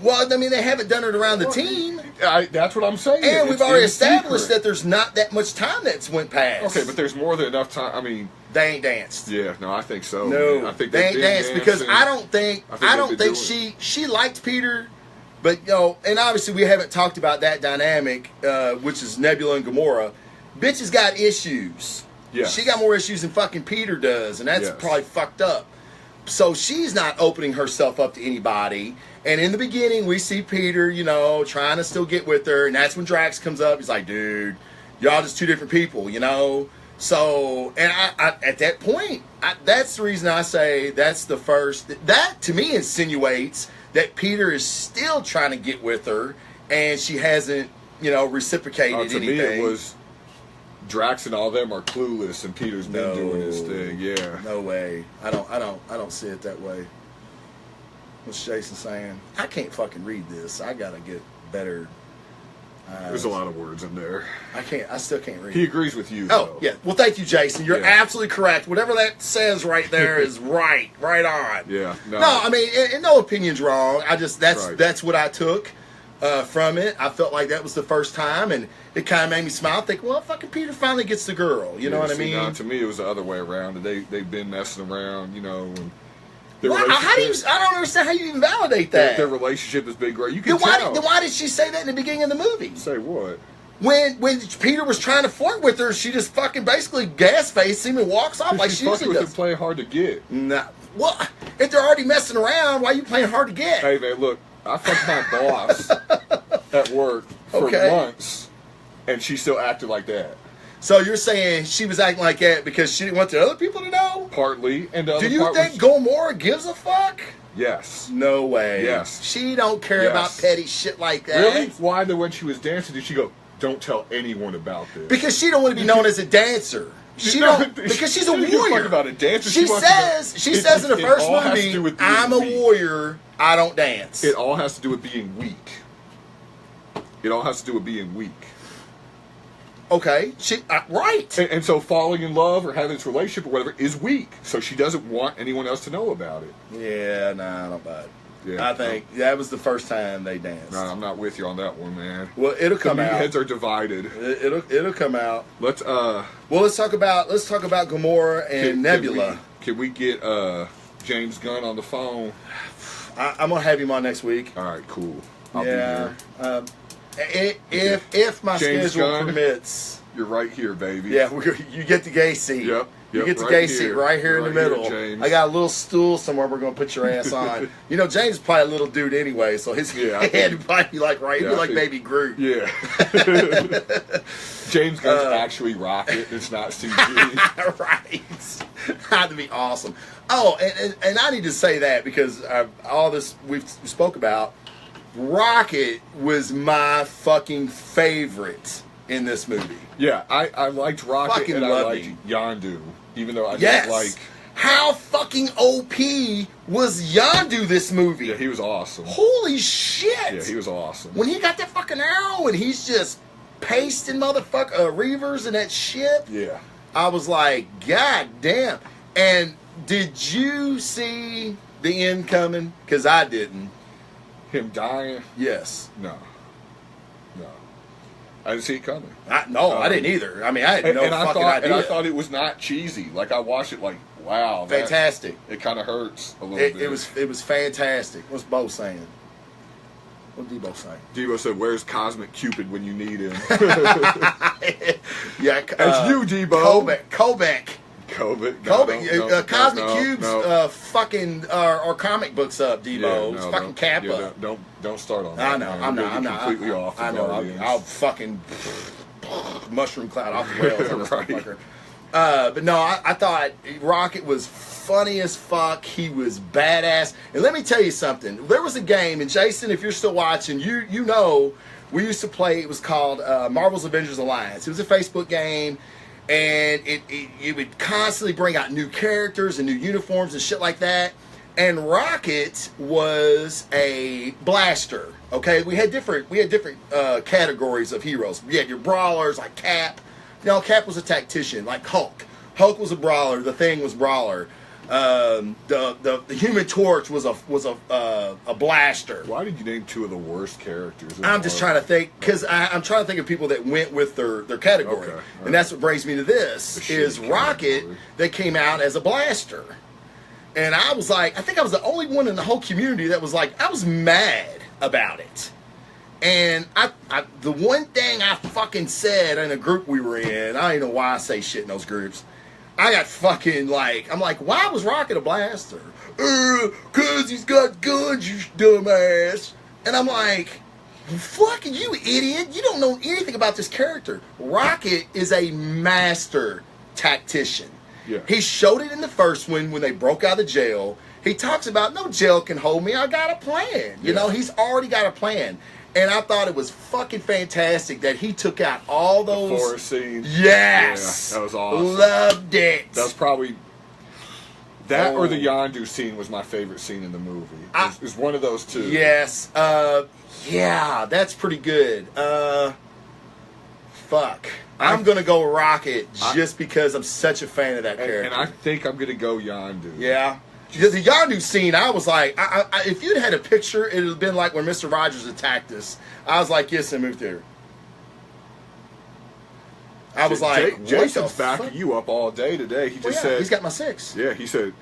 well, I mean, they haven't done it around the team. That's what I'm saying. And we've already established that there's not that much time that's went past. Okay, but there's more than enough time. I mean, they ain't danced. Yeah, no, I think so. No, man. I think they ain't danced because I don't think she liked Peter, but and obviously we haven't talked about that dynamic, which is Nebula and Gamora. Bitch has got issues. Yeah, she got more issues than fucking Peter does, and that's probably fucked up. So she's not opening herself up to anybody. And in the beginning, we see Peter, trying to still get with her. And that's when Drax comes up. He's like, dude, y'all just two different people, So, and I at that point, that's the reason I say that's the first. That, to me, insinuates that Peter is still trying to get with her. And she hasn't, reciprocated anything. To me, it was Drax and all them are clueless, and Peter's been doing his thing. Yeah. No way. I don't see it that way. What's Jason saying? I can't fucking read this. I gotta get better. There's a lot of words in there. I still can't read. He agrees with you. Oh, yeah. Well, thank you, Jason. You're absolutely correct. Whatever that says right there is right on. Yeah. No, I mean, and no opinion's wrong. That's what I took from it. I felt like that was the first time, and it kind of made me smile. Think, well, fucking Peter finally gets the girl. You know what I mean? No, to me, it was the other way around. They've been messing around, and I don't understand how you even validate that. Their relationship has been great. You can tell. Then why did she say that in the beginning of the movie? Say what? When Peter was trying to flirt with her, she just fucking basically gas-faced him and walks off like she usually does. Playing hard to get. Nah. Well, if they're already messing around, why are you playing hard to get? Hey, man, look. I fucked my boss at work for months, and she still acted like that. So you're saying she was acting like that because she didn't want the other people to know? Partly. And do you think Gamora gives a fuck? Yes. No way. Yes. She don't care about petty shit like that. Really? Why, when she was dancing, did she go, don't tell anyone about this? Because she don't want to be known as a dancer. Because she's a warrior. About a dancer. She says in the first movie, I'm a warrior, I don't dance. It all has to do with being weak. It all has to do with being weak. Okay, right. And so falling in love or having this relationship or whatever is weak. So she doesn't want anyone else to know about it. Yeah, nah, I don't buy it. Yeah, I think that was the first time they danced. No, I'm not with you on that one, man. Well, it'll come out. Meatheads are divided. It'll come out. Let's talk about Gamora and Nebula. Can we get James Gunn on the phone? I'm gonna have him on next week. All right, cool. I'll be here. If my schedule permits. You're right here, baby. Yeah, you get the gay seat. Yep. You get the gay seat right here in the middle. James. I got a little stool somewhere we're going to put your ass on. James is probably a little dude anyway, so his head would probably be like he'd be like Baby Groot. Yeah. James Gunn's actually Rocket. It's not CG. Right. That'd be awesome. Oh, and I need to say that because all this we spoke about, Rocket was my fucking favorite in this movie. Yeah, I liked Rocket and I liked Yondu, even though I didn't like... How fucking OP was Yondu this movie? Yeah, he was awesome. Holy shit! Yeah, he was awesome. When he got that fucking arrow and he's just pasting Reavers and that shit. Yeah. I was like, God damn. And did you see the end coming? Because I didn't. Him dying? Yes. No. I didn't see it coming. I didn't either. I mean, I had no fucking idea. And I thought it was not cheesy. Like, I watched it like, wow. Fantastic. It kind of hurts a little bit. It was fantastic. What's Bo saying? What's Debo saying? Debo said, where's Cosmic Cupid when you need him? Yeah. It's you, Debo. Kobek. Cosmic Cubes fucking our comic books up, Debo. It's fucking Kappa. Don't start on that. I know. I'm not completely off. I know. I'll fucking mushroom cloud off the rails on this motherfucker. But no, I thought Rocket was funny as fuck. He was badass. And let me tell you something. There was a game, and Jason, if you're still watching, you know we used to play. It was called Marvel's Avengers Alliance. It was a Facebook game. and it would constantly bring out new characters and new uniforms and shit like that. And Rocket was a blaster. Okay, we had different categories of heroes. You had your brawlers like Cap. No, Cap was a tactician like Hulk. Hulk was a brawler. The Thing was brawler. The Human Torch was a blaster. Why did you name two of the worst characters? I'm just trying to think, because I'm trying to think of people that went with their category. Okay, and that's what brings me to this, is Rocket that came out as a blaster. And I was like, I think I was the only one in the whole community that was like, I was mad about it. And the one thing I fucking said in a group we were in, I don't even know why I say shit in those groups, I got fucking like, I'm like, why was Rocket a blaster? Cause he's got guns, you dumbass. And I'm like, fucking you idiot. You don't know anything about this character. Rocket is a master tactician. Yeah. He showed it in the first one when they broke out of jail. He talks about, no jail can hold me. I got a plan. You know, he's already got a plan. And I thought it was fucking fantastic that he took out all those... The forest scenes. Yes! Yeah, that was awesome. Loved it. That was probably... That or the Yondu scene was my favorite scene in the movie. It was one of those two. Yes. Yeah, that's pretty good. Fuck. I'm going to go Rocket just because I'm such a fan of that character. And I think I'm going to go Yondu. Yeah. The Yondu scene, I was like, if you'd had a picture, it would have been like when Mr. Rogers attacked us. I was like, yes, I moved there. I was like, Jason's backing you up all day today. He just said... He's got my 6. Yeah, he said,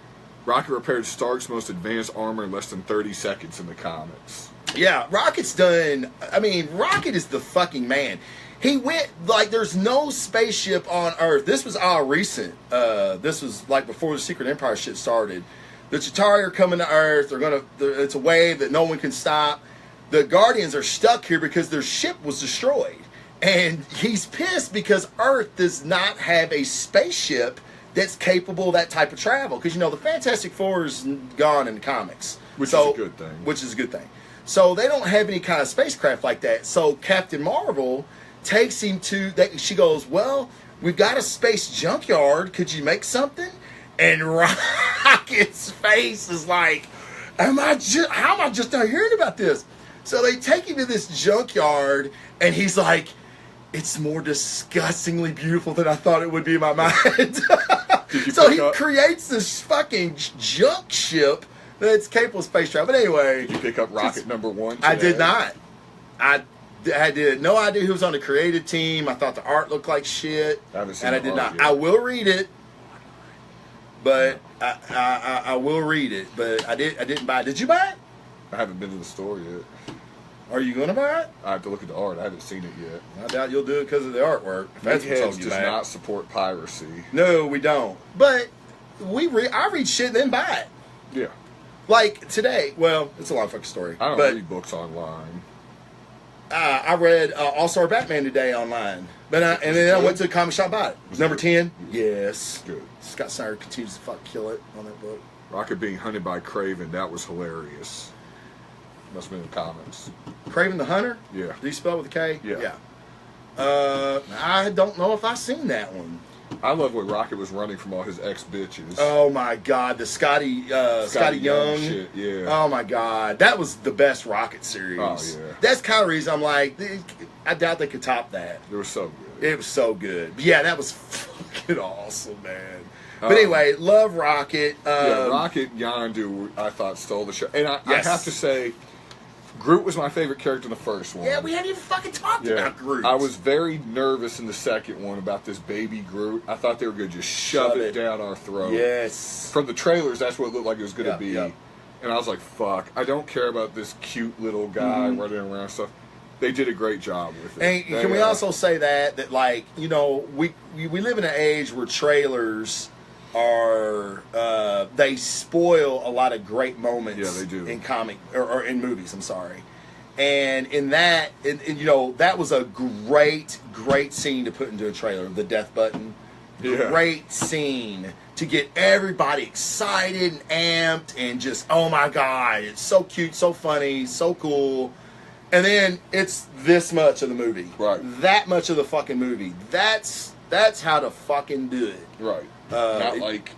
Rocket repaired Stark's most advanced armor in less than 30 seconds in the comics. Yeah, Rocket's done... I mean, Rocket is the fucking man. He went, like, there's no spaceship on Earth. This was all recent. This was, like, before the Secret Empire shit started. The Chitauri are coming to Earth. It's a wave that no one can stop. The Guardians are stuck here because their ship was destroyed. And he's pissed because Earth does not have a spaceship that's capable of that type of travel. Because, you know, the Fantastic Four is gone in the comics. Which is a good thing. Which is a good thing. So they don't have any kind of spacecraft like that. So Captain Marvel takes him to... She goes, well, we've got a space junkyard. Could you make something? And Rocket's face is like, how am I just not hearing about this? So they take him to this junkyard, and he's like, it's more disgustingly beautiful than I thought it would be in my mind. So he creates this fucking junk ship that's capable of space travel. But anyway. Did you pick up Rocket number 1 today? I did not. I had no idea who was on the creative team. I thought the art looked like shit. I did not. I will read it. But I will read it. But I didn't buy it. Did you buy it? I haven't been to the store yet. Are you going to buy it? I have to look at the art. I haven't seen it yet. I doubt you'll do it because of the artwork. Meatheads does not support piracy. No, we don't. But I read shit and then buy it. Yeah. Like today. Well, it's a long fucking story. I don't read books online. I read All-Star Batman today online. And then I went to the comic shop and bought it. Was number 10? Yes. Good. Scott Snyder continues to fuck kill it on that book. Rocket being hunted by Kraven, that was hilarious. Must have been in the comments. Kraven the Hunter? Yeah. Do you spell with a K? Yeah. I don't know if I've seen that one. I love when Rocket was running from all his ex-bitches. Oh my God, the Scotty Young shit, yeah. Oh my God, that was the best Rocket series. Oh yeah. That's kind of the reason I'm like, I doubt they could top that. It was so good. It was so good. But yeah, that was fucking awesome, man. But anyway, love Rocket. Yeah, Rocket Yondu, I thought stole the show, and I have to say, Groot was my favorite character in the first one. Yeah, we hadn't even fucking talked about Groot. I was very nervous in the second one about this baby Groot. I thought they were going to just shove it down our throat. Yes. From the trailers, that's what it looked like it was going to be. Yep. And I was like, fuck, I don't care about this cute little guy running around and stuff. They did a great job with it. And can we also say that like, you know, we live in an age where trailers are they spoil a lot of great moments. Yeah, they do. In comic or in movies. I'm sorry, and in that, you know, that was a great scene to put into a trailer. The death button, great scene to get everybody excited and amped and just oh my God, it's so cute, so funny, so cool. And then it's this much of the movie, right? That much of the fucking movie. That's That's how to fucking do it. Right. Not like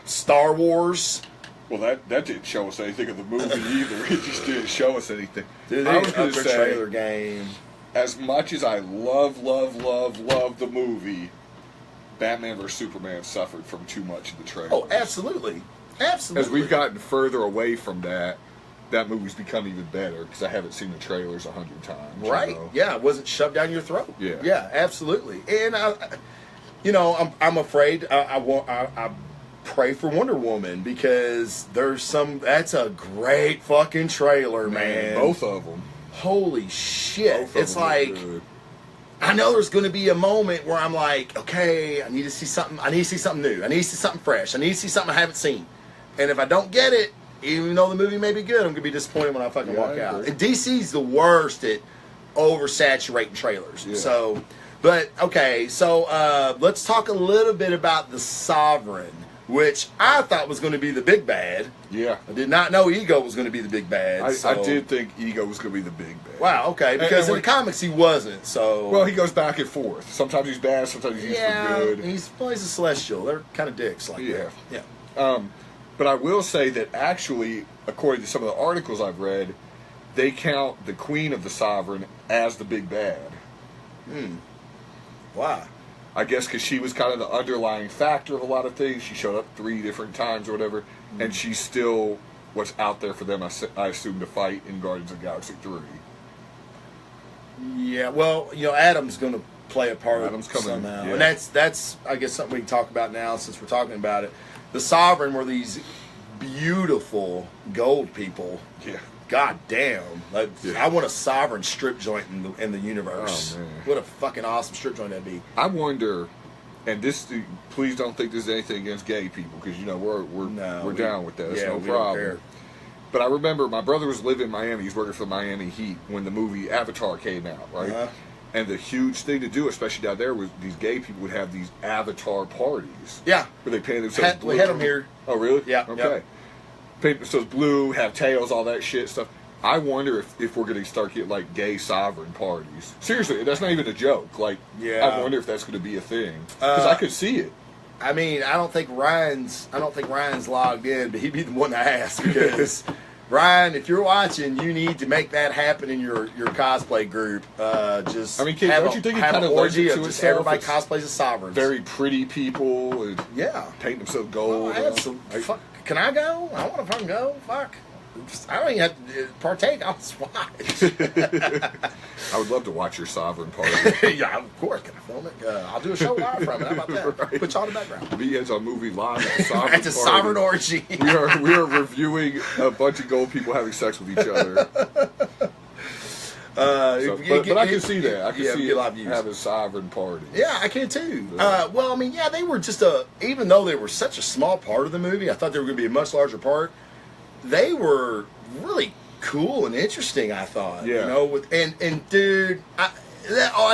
Star Wars. Well, that didn't show us anything of the movie either. It just didn't show us anything. Dude, I was going to say, trailer game. As much as I love the movie, Batman vs Superman suffered from too much in the trailer. Oh, absolutely. Absolutely. As we've gotten further away from that movie's become even better because I haven't seen the trailers 100 times. Right? You know? Yeah, it wasn't shoved down your throat. Yeah. Yeah, absolutely. And I'm afraid I pray for Wonder Woman because that's a great fucking trailer, man. Both of them. Holy shit! It's like good. I know there's going to be a moment where I'm like, okay, I need to see something. I need to see something new. I need to see something fresh. I need to see something I haven't seen. And if I don't get it, even though the movie may be good, I'm going to be disappointed when I fucking walk out. And DC's the worst at oversaturating trailers. Yeah. So, but okay, so let's talk a little bit about the Sovereign, which I thought was going to be the big bad. Yeah. I did not know Ego was going to be the big bad. I did think Ego was going to be the big bad. Wow, okay, because in the comics he wasn't, so... Well, he goes back and forth. Sometimes he's bad, sometimes he's for good. He's a Celestial. They're kind of dicks like that. Yeah. But I will say that actually, according to some of the articles I've read, they count the Queen of the Sovereign as the big bad. Why? I guess because she was kind of the underlying factor of a lot of things. She showed up 3 different times or whatever, and she's still what's out there for them, I assume, to fight in Guardians of the Galaxy 3. Yeah, well, Adam's going to play a part Adam's coming somehow. Yeah. And that's, I guess, something we can talk about now since we're talking about it. The Sovereign were these beautiful gold people. Yeah. God damn. I want a Sovereign strip joint in the universe. Oh, man. What a fucking awesome strip joint that'd be. I wonder, and please don't think there's anything against gay people, because we're down with that. It's no problem. But I remember my brother was living in Miami. He's working for the Miami Heat when the movie Avatar came out, right? Uh-huh. And the huge thing to do, especially down there, was these gay people would have these Avatar parties. Yeah. Where they painted themselves blue. We had them here. Oh, really? Yeah. Okay. Yep. Paint themselves blue, have tails, all that shit stuff. I wonder if we're going to start getting, like, gay sovereign parties. Seriously, that's not even a joke. Like, yeah. I wonder if that's going to be a thing. Because I could see it. I mean, I don't think Ryan's logged in, but he'd be the one to ask because Ryan, if you're watching, you need to make that happen in your cosplay group. Don't you think it kind of orgy of just everybody cosplays as Sovereigns? Very pretty people. And paint themselves gold. Can I go? I want to fucking go. Fuck. I don't even have to partake. I'll just watch. I would love to watch your Sovereign party. Yeah, of course. Can I film it? I'll do a show live from it. How about that? Right. Put y'all in the background. Meatheads on movie live at Sovereign It's a Sovereign orgy. we are reviewing a bunch of gold people having sex with each other. But I can see that. I can see it having Sovereign party. Yeah, I can too. Well, I mean, they were just even though they were such a small part of the movie, I thought they were going to be a much larger part. They were really cool and interesting, I thought. Yeah. And dude, I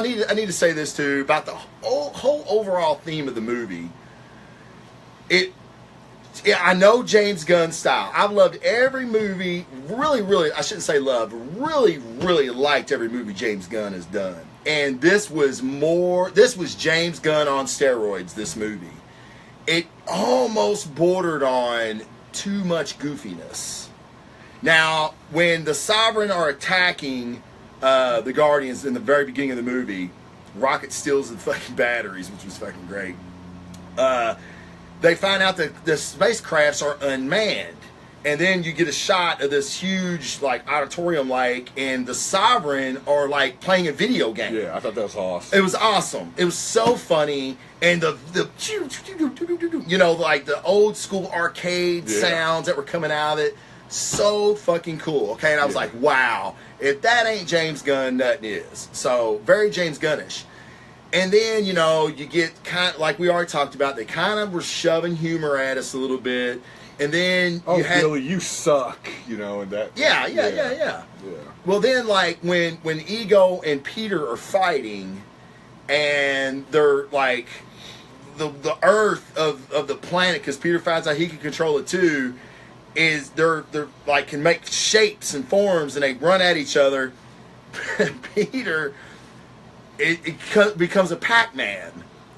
need to say this too about the whole overall theme of the movie. I know James Gunn style. I've loved every movie. Really, I shouldn't say loved. Really liked every movie James Gunn has done. And this was James Gunn on steroids. This movie, it almost bordered on too much goofiness. Now, when the Sovereign are attacking the Guardians in the very beginning of the movie, Rocket steals the fucking batteries, which was fucking great. They find out that the spacecrafts are unmanned. And then you get a shot of this huge, auditorium, and the Sovereign are, playing a video game. Yeah, I thought that was awesome. It was awesome. It was so funny. And the old school arcade sounds that were coming out of it, so fucking cool. Okay, and I was like, wow, if that ain't James Gunn, nothing is. So, very James Gunnish. And then, you get kind of, like we already talked about, they kind of were shoving humor at us a little bit. And then Billy, you suck, and that. Yeah. Well, then, when Ego and Peter are fighting, and they're the Earth of the planet, because Peter finds out he can control it too, is they're can make shapes and forms, and they run at each other. Peter, it becomes a Pac-Man.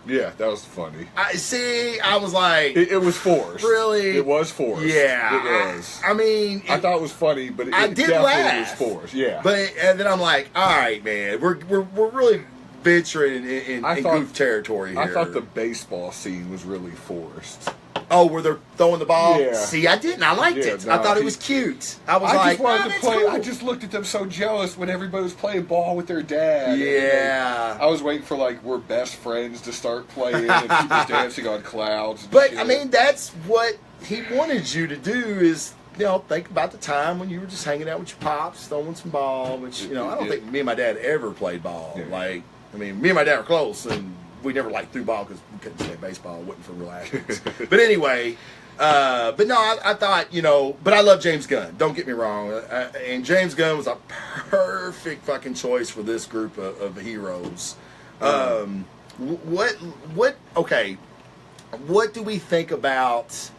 Yeah, that was funny. I was like... It was forced. Really? It was forced. Yeah. It was. I mean... I thought it was funny, but it did definitely laugh. was forced. Yeah. And then I'm like, all right, man. We're really venturing in goof territory here. I thought the baseball scene was really forced. Oh, where they're throwing the ball? Yeah. See, I didn't. I liked it. No, I thought it was cute. I just wanted to play. Cool. I just looked at them so jealous when everybody was playing ball with their dad. Yeah. I was waiting for we're best friends to start playing and people dancing on clouds. But shit. I mean, that's what he wanted you to do is, think about the time when you were just hanging out with your pops, throwing some ball, which, I don't think me and my dad ever played ball. Yeah. Me and my dad were close, and we never threw ball because we couldn't play baseball. It wasn't for real athletes. But anyway, but no, I thought, but I love James Gunn. Don't get me wrong. And James Gunn was a perfect fucking choice for this group of heroes. What do we think about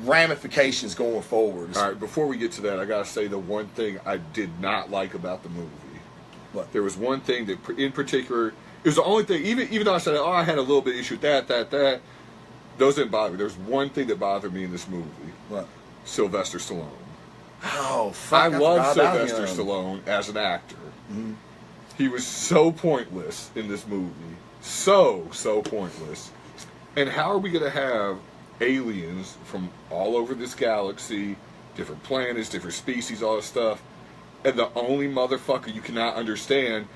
ramifications going forward? All right, before we get to that, I gotta say the one thing I did not like about the movie. What? There was one thing that, in particular, it was the only thing. Even though I said, I had a little bit of issue with that. Those didn't bother me. There's one thing that bothered me in this movie. What? Sylvester Stallone. Oh, fuck! I love Sylvester Stallone as an actor. Mm-hmm. He was so pointless in this movie. So pointless. And how are we going to have aliens from all over this galaxy, different planets, different species, all this stuff, and the only motherfucker you cannot understand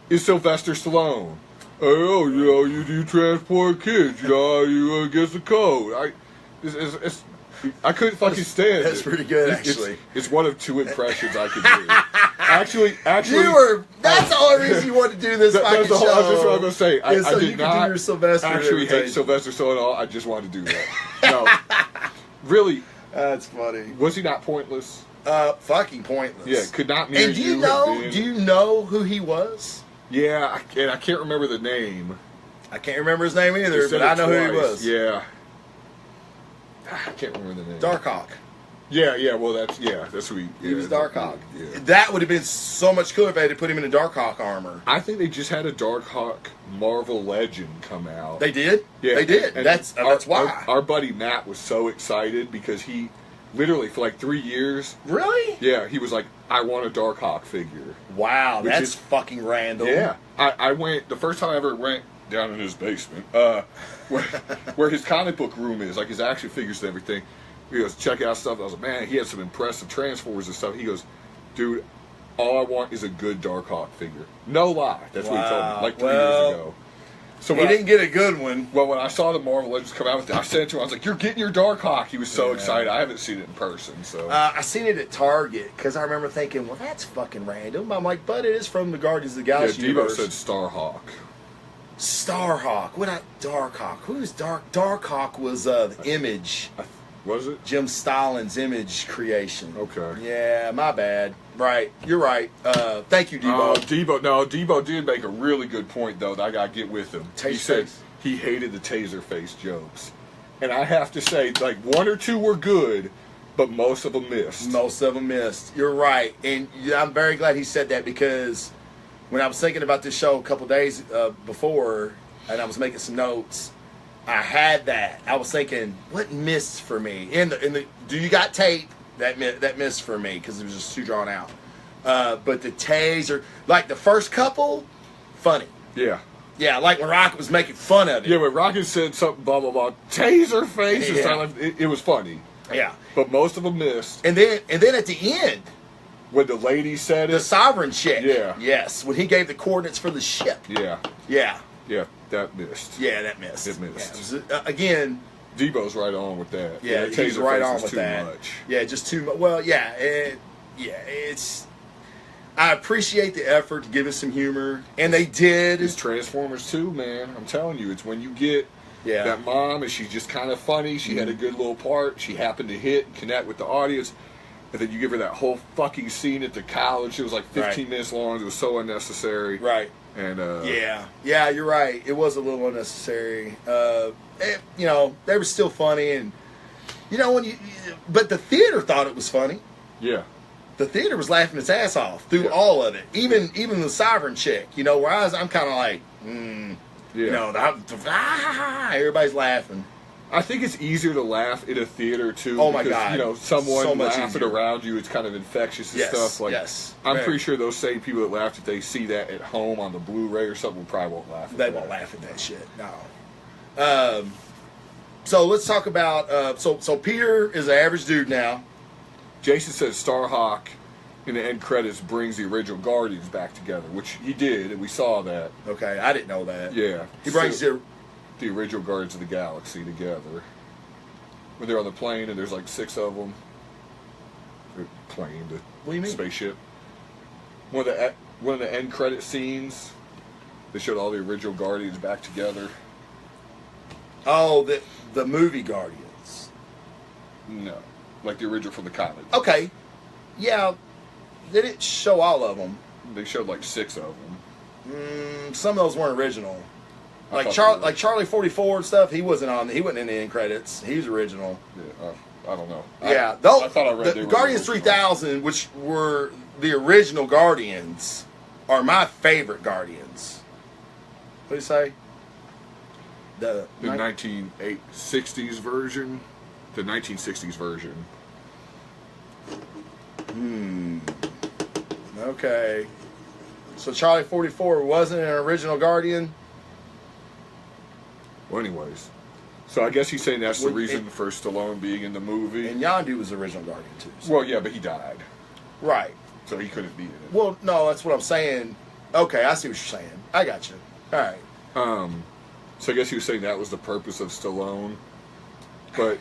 is Sylvester Stallone? Oh, you transport kids, you against the code. I couldn't fucking stand it. That's pretty good, actually. It's one of two impressions I could do. Actually, that's the only reason you want to do this fucking show. That's what I was going to say. I so did you not can do your Sylvester actually hate Sylvester Stallone at all. I just wanted to do that. No. Really. That's funny. Was he not pointless? Fucking pointless. Yeah, could not me. And do you know who he was? Yeah, and I can't remember the name. I can't remember his name either, but I know who he was. Yeah. I can't remember the name. Darkhawk. Yeah, well that's who he was. Darkhawk. Yeah. That would have been so much cooler if they had put him in a Darkhawk armor. I think they just had a Darkhawk Marvel Legend come out. They did? Yeah. They did. And that's why. Our buddy Matt was so excited because he literally for 3 years. Really? Yeah, he was like, I want a Darkhawk figure. Wow, that's fucking random. Yeah. I went, the first time I ever went down in his basement, where his comic book room is, his action figures and everything. He goes, check out stuff. I was like, man, he had some impressive Transformers and stuff. He goes, dude, all I want is a good Darkhawk figure. No lie. That's what he told me, 3 years ago. So he didn't get a good one. Well, when I saw the Marvel Legends come out with it, I sent it to him. I was like, you're getting your Darkhawk. He was so excited. I haven't seen it in person. So I seen it at Target because I remember thinking, well, that's fucking random. I'm like, but it is from the Guardians of the Galaxy universe. Devo said Starhawk. Starhawk. What? Darkhawk. Who's Darkhawk was the Image. Was it? Jim Stalin's Image creation. Okay. Yeah, my bad. Right. You're right. Thank you, Devo. Devo did make a really good point, though, that I got to get with him. He said he hated the taser face jokes. And I have to say, one or two were good, but most of them missed. You're right. And I'm very glad he said that because when I was thinking about this show a couple days before and I was making some notes, I had that. I was thinking, what missed for me? Do you got tape? That missed for me because it was just too drawn out. But the taser, the first couple, funny. Yeah. Yeah, when Rocket was making fun of it. Yeah, when Rocket said something, blah, blah, blah, taser face, it was funny. Yeah. But most of them missed. And then at the end, when the lady said it. The Sovereign chick. Yeah. Yes, when he gave the coordinates for the ship. Yeah. Yeah. Yeah, that missed. Yeah, that missed. It missed. Yeah, again. Debo's right on with that. Yeah, he's right on with too that. Much. Yeah, just too much. Well, yeah, it's. I appreciate the effort to give us some humor, and they did. It's Transformers too, man. I'm telling you, it's when you get that mom, and she's just kind of funny. She had a good little part. She happened to hit and connect with the audience. And then you give her that whole fucking scene at the college. It was 15 minutes long. It was so unnecessary. Right. And yeah, you're right. It was a little unnecessary. They were still funny, and but the theater thought it was funny. Yeah. The theater was laughing its ass off through all of it. Even the Sovereign chick. Whereas I'm kind of like, Yeah. You know, everybody's laughing. I think it's easier to laugh in a theater too. Oh my because, God! You know, someone so much laughing easier. around you, it's kind of infectious and Yes, stuff. Like, yes. I'm Very. pretty sure those same people that laughed if they see that at home on the Blu-ray or something probably won't laugh. They won't laugh at that shit. No. So let's talk about. So Peter is an average dude now. Jason says Starhawk in the end credits brings the original Guardians back together, which he did, and we saw that. Okay, I didn't know that. Yeah, He brings the original Guardians of the Galaxy together. When they're on the plane and there's like 6 of them. Plane, What do you mean? spaceship. One of the end credit scenes, they showed all the original Guardians back together. Oh, the movie Guardians. No, like the original from the comic. Okay, yeah, they didn't show all of them. They showed like 6 of them. Some of those weren't original. I Like thought they were. like Charlie 44 and stuff. He wasn't in the end credits. He was original. Yeah, I don't know. Yeah, I thought I read the they were Guardians original. 3000, which were the original Guardians, are my favorite Guardians. What do you say? The 1960s version. The 1960s version. Okay. So Charlie 44 wasn't an original Guardian? Well, anyways. So I guess he's saying that's the Well, reason for Stallone being in the movie. And Yondu was the original Guardian too. So. Well, yeah, but he died. Right. So he couldn't be in it. Well, no, that's what I'm saying. Okay, I see what you're saying. I got you. All right. So I guess he was saying that was the purpose of Stallone. But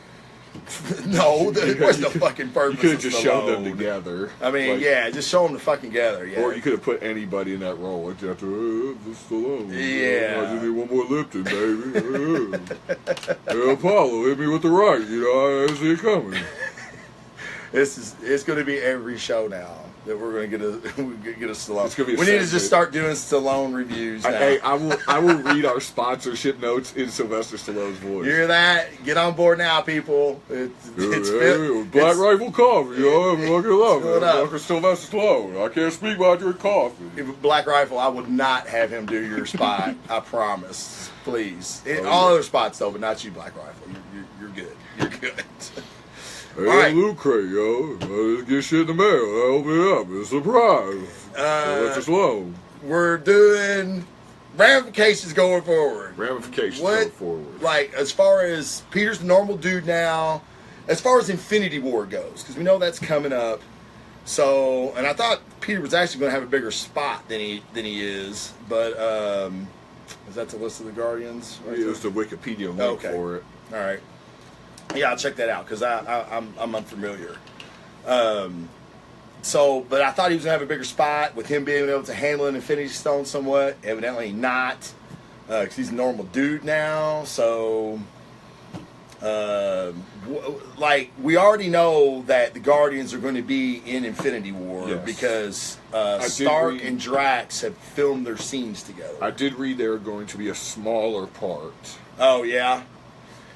No, what's the fucking purpose? you could have of just shown them Stallone? together. I mean, Like, yeah, just show them the fucking together. Yeah. Or you could have put anybody in that role. Like, this Stallone. Yeah. I just need one more Lipton, baby. Hey, Apollo, hit me with the right. You know, I see it coming. It's going to be every show now that we're going to get a Stallone. It's gonna be a we need to segment. just start doing Stallone reviews now. Hey, I will read our sponsorship notes in Sylvester Stallone's voice. You hear that? Get on board now, people. It's Black Rifle Coffee, yo. I fucking love Fill it it. up. Fucking Sylvester Stallone. I can't speak while I drink coffee. Black Rifle, I would not have him do your spot. I promise. Please. Oh, All yeah. other spots, though, but not you, Black Rifle. You're good. You're good. Hey, All right. Luke Cray, yo. Let's get shit in the mail. I open it up. It's a surprise. Sylvester Stallone. We're doing ramifications going forward. Ramifications What, going forward. like, as far as Peter's the normal dude now, as far as Infinity War goes, because we know that's coming up. So, and I thought Peter was actually going to have a bigger spot than he is, but is that the list of the Guardians? Right It there? was the Wikipedia link Okay. for it. All right. Yeah, I'll check that out because I'm unfamiliar. So, but I thought he was gonna have a bigger spot with him being able to handle an Infinity Stone somewhat. Evidently not, because he's a normal dude now. So, like we already know that the Guardians are going to be in Infinity War Yes. because did Stark read- and Drax have filmed their scenes together. I did read they were going to be a smaller part. Oh yeah.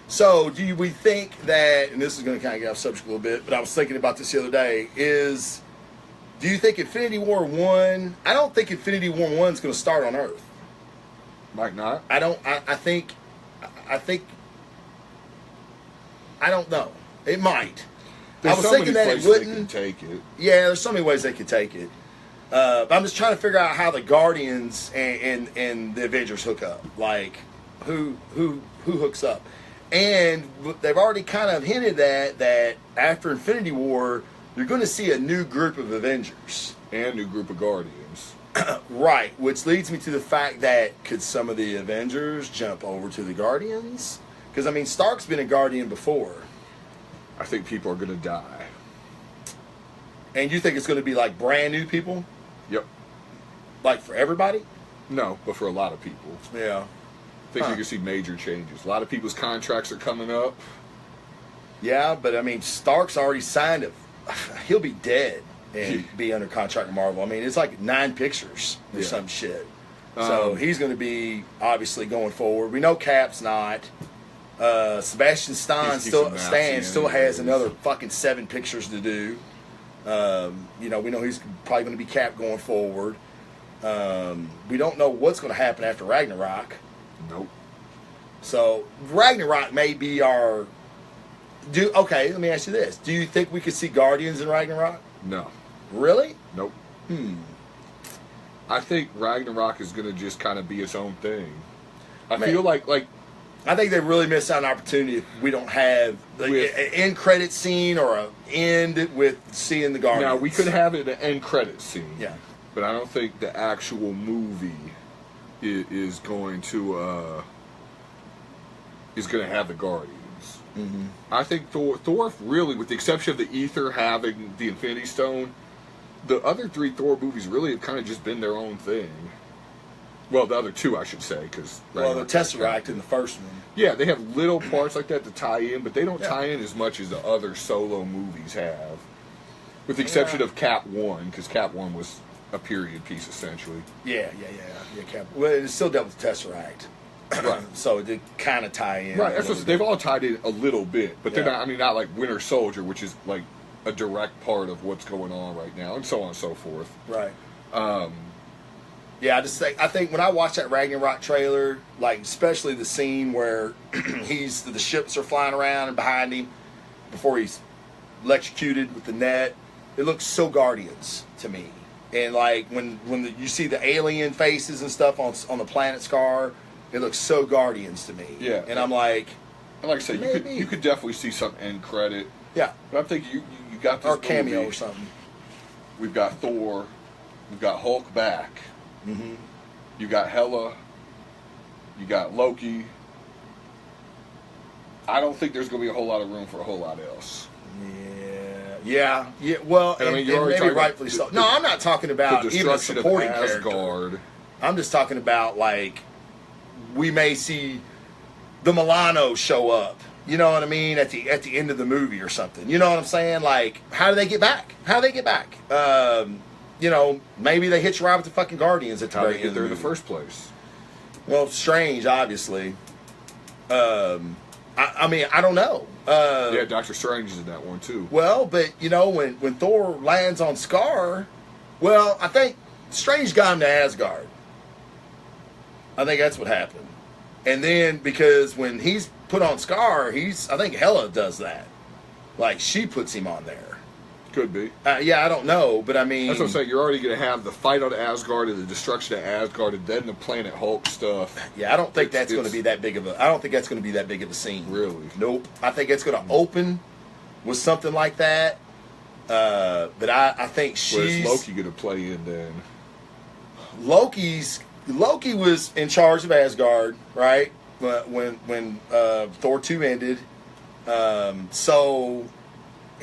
So do we think that, and this is going to kind of get off subject a little bit, but I was thinking about this the other day, do you think Infinity War 1, I don't think Infinity War 1 is going to start on Earth. Might not. I don't know. It might. There's I was so thinking many that it places they wouldn't. can take it. Yeah, there's so many ways they could take it. But I'm just trying to figure out how the Guardians and the Avengers hook up. Like, who hooks up? And they've already kind of hinted that after Infinity War, you're going to see a new group of Avengers. And new group of Guardians. Right, which leads me to the fact that could some of the Avengers jump over to the Guardians? Because, I mean, Stark's been a Guardian before. I think people are going to die. And you think it's going to be like brand new people? Yep. Like for everybody? No, but for a lot of people. Yeah. I think you can see major changes. A lot of people's contracts are coming up. Yeah, but I mean, Stark's already signed it. He'll be dead and be under contract with Marvel. I mean, it's like 9 pictures or Yeah. some shit. So he's going to be obviously going forward. We know Cap's not. Sebastian Stan He's still a Nazi still has anyways. another fucking 7 pictures to do. We know he's probably going to be Cap going forward. We don't know what's going to happen after Ragnarok. Nope. So Ragnarok may be our. Okay, let me ask you this: do you think we could see Guardians in Ragnarok? No. Really? Nope. I think Ragnarok is going to just kind of be its own thing. I feel like I think they really missed out on an opportunity if we don't have an end credit scene or an end with seeing the Guardians. Now, we could have it an end credit scene. Yeah. But I don't think the actual movie is going to have the Guardians. Mm-hmm. I think Thor really, with the exception of the Ether having the Infinity Stone, the other 3 Thor movies really have kind of just been their own thing. Well, the other 2, I should say, because the Tesseract in the first one. Yeah, they have little parts like that to tie in, but they don't tie in as much as the other solo movies have, with the exception of Cap 1, because Cap 1 was a period piece essentially. Yeah. Cap. Well, it still dealt with the Tesseract, right? So it did kind of tie in. Right, they've all tied in a little bit, but they're not. I mean, not like Winter Soldier, which is like a direct part of what's going on right now, and so on and so forth. Right. Yeah, I think when I watched that Ragnarok trailer, like especially the scene where the ships are flying around and behind him before he's electrocuted with the net, it looks so Guardians to me. And like when you see the alien faces and stuff on the planet Scar, it looks so Guardians to me. Yeah. And I'm like, and like I said, you could definitely see some end credit. Yeah. But I'm thinking you got this or cameo movie. or something. We've got Thor, we've got Hulk back. Mm-hmm. You got Hela. You got Loki. I don't think there's going to be a whole lot of room for a whole lot else. Yeah. Well, and maybe rightfully so. No, I'm not talking about the even a supporting of Asgard. Character. I'm just talking about like we may see the Milano show up. You know what I mean? At the end of the movie or something. You know what I'm saying? Like, how do they get back? Maybe they hitch a ride with the fucking Guardians at the very end. How they get there in the first place? Well, Strange, obviously. I mean, I don't know. Yeah, Doctor Strange is in that one too. Well, but when Thor lands on Scar, well, I think Strange got him to Asgard. I think that's what happened. And then because when he's put on Scar, I think Hela does that. Like she puts him on there. Could be. Yeah, I don't know, but I mean... That's what I'm saying. You're already going to have the fight on Asgard and the destruction of Asgard and then the Planet Hulk stuff. Yeah, I don't think that's going to be that big of a... I don't think that's going to be that big of a scene. Really? Nope. I think it's going to open with something like that. But I think she's... Where's Loki going to play in then? Loki was in charge of Asgard, right? When Thor 2 ended. So...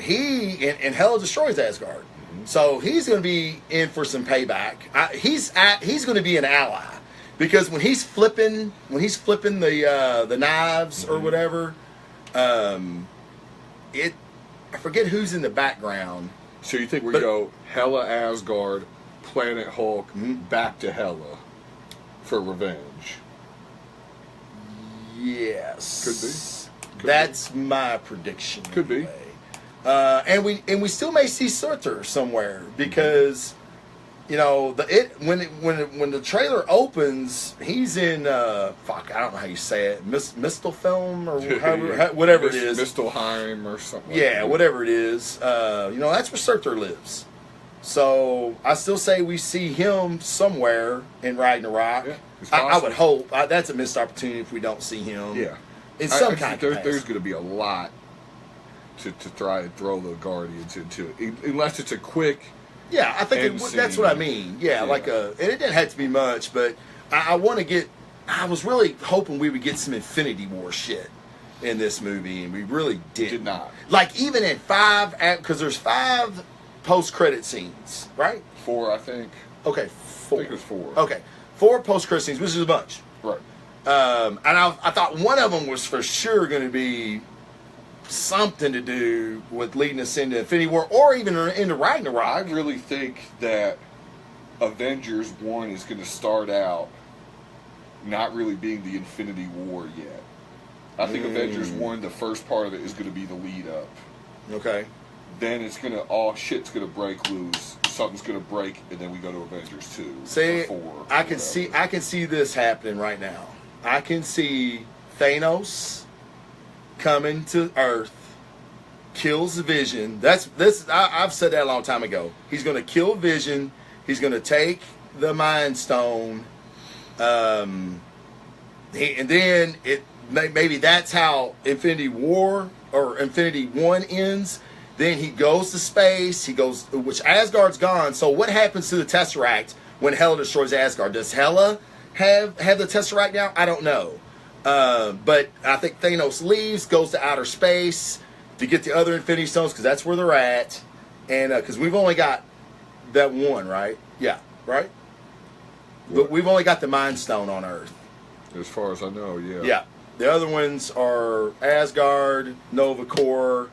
He and Hela destroys Asgard, so he's going to be in for some payback. He's going to be an ally because when he's flipping the knives or whatever, I forget who's in the background. So you think we go Hela, Asgard, Planet Hulk, back to Hela for revenge? Yes, could That's my prediction. Could be. And we still may see Surtur somewhere because when the trailer opens, he's in I don't know how you say it, Mistelfilm or whatever it is, Mistelheim or something. Yeah, whatever it is. That's where Surtur lives. So I still say we see him somewhere in Ragnarok. Yeah, I would hope. That's a missed opportunity if we don't see him. Yeah, in some kind of there's going to be a lot to try and throw the Guardians into it, unless it's a quick. Yeah, I think that's what I mean. Yeah, and it didn't have to be much, but I want to get. I was really hoping we would get some Infinity War shit in this movie, and we really didn't. Did not. Like even in 5, because there's 5 post-credit scenes, right? 4, I think. Okay, 4. I think it was 4. Okay, 4 post-credit scenes, which is a bunch. Right. And I thought one of them was for sure going to be something to do with leading us into Infinity War or even into Ragnarok. I really think that Avengers 1 is going to start out not really being the Infinity War yet. I think Avengers 1, the first part of it, is going to be the lead up. Okay. Then it's going to, all shit's going to break loose. Something's going to break, and then we go to Avengers 2 See, or 4. I can see this happening right now. I can see Thanos coming to Earth, kills Vision. I've said that a long time ago. He's going to kill Vision. He's going to take the Mind Stone. And then maybe that's how Infinity War or Infinity War ends. Then he goes to space. Which Asgard's gone. So what happens to the Tesseract when Hela destroys Asgard? Does Hela have the Tesseract now? I don't know. But I think Thanos leaves, goes to outer space to get the other Infinity Stones because that's where they're at. And because we've only got that one, right? Yeah, right? But we've only got the Mind Stone on Earth. As far as I know, yeah. Yeah. The other ones are Asgard, Nova Corps,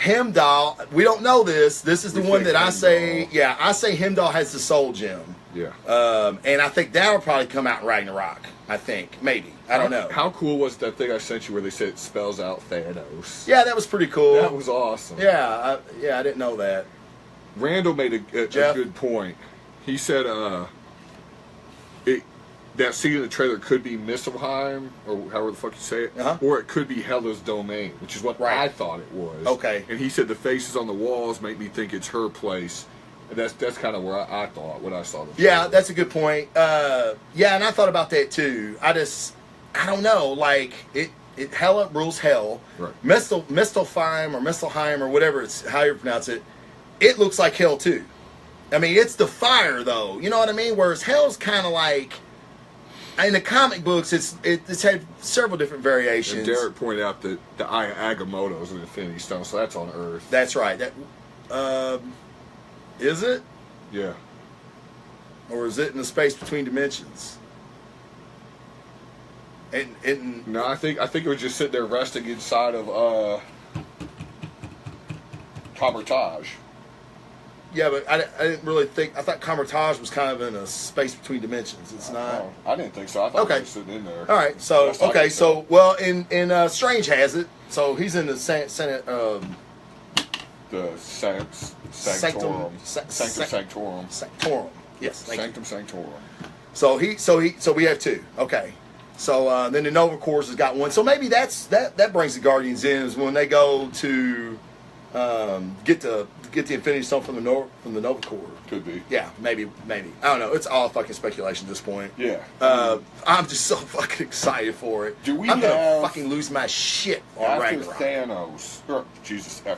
Heimdall. We don't know this. This is the one that I say. Yeah, I say Heimdall has the Soul Gem. Yeah. And I think that'll probably come out in Ragnarok. I think maybe. I don't know. How cool was that thing I sent you where they said it spells out Thanos? Yeah, that was pretty cool. That was awesome. Yeah, I didn't know that. Randall made a good point. He said, that scene in the trailer could be Misselheim, or however the fuck you say it, or it could be Hela's domain, which is what I thought it was. Okay. And he said the faces on the walls make me think it's her place. And that's kind of where I thought when I saw the trailer. Yeah, that's a good point. Yeah, and I thought about that too. I don't know. Like Hela rules hell. Right. Mistelheim or Mistelheim or whatever it's how you pronounce it. It looks like hell too. I mean, it's the fire though. You know what I mean? Whereas hell's kind of like. In the comic books, it's had several different variations. And Derek pointed out that the Eye of Agamotto is an Infinity Stone, so that's on Earth. That's right. Is it? Yeah. Or is it in the space between dimensions? No, I think it was just sitting there resting inside of Camertage. Yeah, but I didn't really think. I thought Camertage was kind of in a space between dimensions. It's not. I didn't think so. I thought it was sitting in there. All right. So well, in Strange has it. So he's in the Senate. The Sanctorum. Sanctorum. Yes. Sanctum Sanctorum. So we have two. Okay. So then the Nova Corps has got one. So maybe that brings the Guardians in is when they go to get the Infinity Stone from the Nova Corps. Could be. Yeah, maybe. I don't know. It's all fucking speculation at this point. Yeah. I'm just so fucking excited for it. I'm gonna fucking lose my shit on Ragnarok. After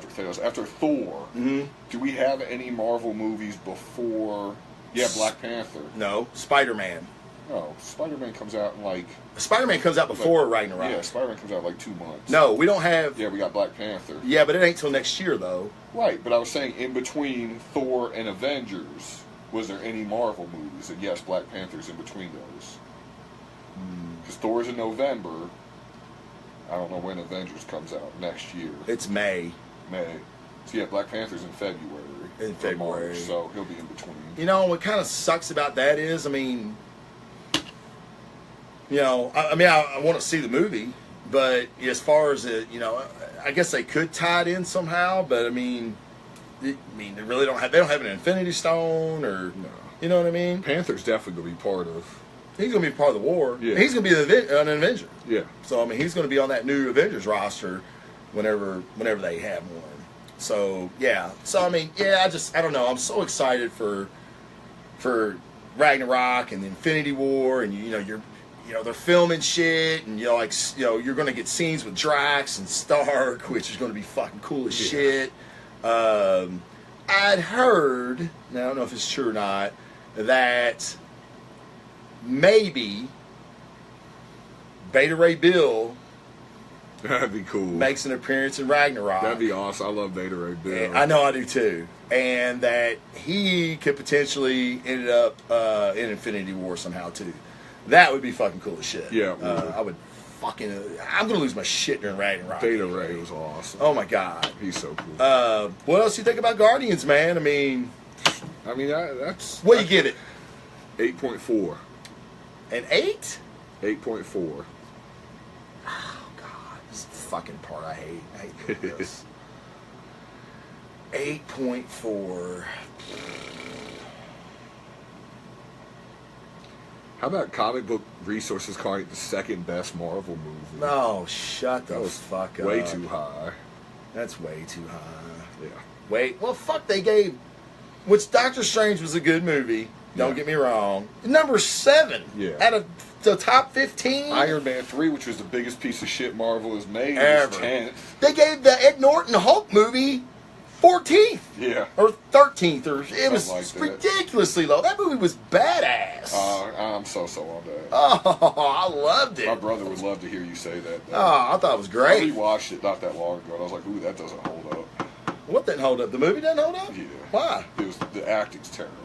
Thanos, after Thor, do we have any Marvel movies before? Yeah, Black Panther. No, Spider-Man. No, Spider-Man comes out in Spider-Man comes out before Ragnarok. Yeah, Spider-Man comes out in 2 months. No, we don't have. Yeah, we got Black Panther. Yeah, but it ain't till next year though. Right, but I was saying in between Thor and Avengers, was there any Marvel movies? And yes, Black Panther's in between those. Because Thor's in November. I don't know when Avengers comes out next year. It's May. So yeah, Black Panther's in February. In February. March, so he'll be in between. You know, what kind of sucks about that is, I mean, you know, I want to see the movie, but as far as it, you know, I guess they could tie it in somehow, but I mean, they really don't have an Infinity Stone or, you know what I mean? Panther's definitely going to be part of. He's going to be part of the war. Yeah. He's going to be an Avenger. Yeah. So I mean, he's going to be on that new Avengers roster whenever they have one. So yeah. So I mean, yeah. I don't know. I'm so excited for Ragnarok and the Infinity War, and they're filming shit, and you're going to get scenes with Drax and Stark, which is going to be fucking cool as shit. I'd heard, now I don't know if it's true or not, that maybe Beta Ray Bill that'd be cool. Makes an appearance in Ragnarok. That'd be awesome. I love Beta Ray Bill. And I know I do too. And that he could potentially end up in Infinity War somehow too. That would be fucking cool as shit. Yeah, I would fucking. I'm gonna lose my shit during Ragnarok. Beta Ray was awesome. Oh my god, he's so cool. What else do you think about Guardians, man? I mean, that's what do you give it? 8.4. An 8? 8.4. Oh god, this is the fucking part I hate. I hate this. 8.4. How about comic book resources calling it the second best Marvel movie. No, shut the fuck up. Way too high. That's way too high. Yeah. Wait, well, fuck, they gave... Which Doctor Strange was a good movie. Don't get me wrong. Number 7. Yeah. Out of the top 15. Iron Man 3, which was the biggest piece of shit Marvel has made, ever. was 10th. They gave the Ed Norton Hulk movie 14th. Yeah. Or 13th. Or it was like that. ridiculously low. That movie was badass. I'm so on that. Oh, I loved it. My brother would love to hear you say that. Oh, I thought it was I great. rewatched it not that long ago, and I was like, ooh, that doesn't hold up. What didn't hold up? The movie didn't hold up? Yeah. Why? The acting's terrible.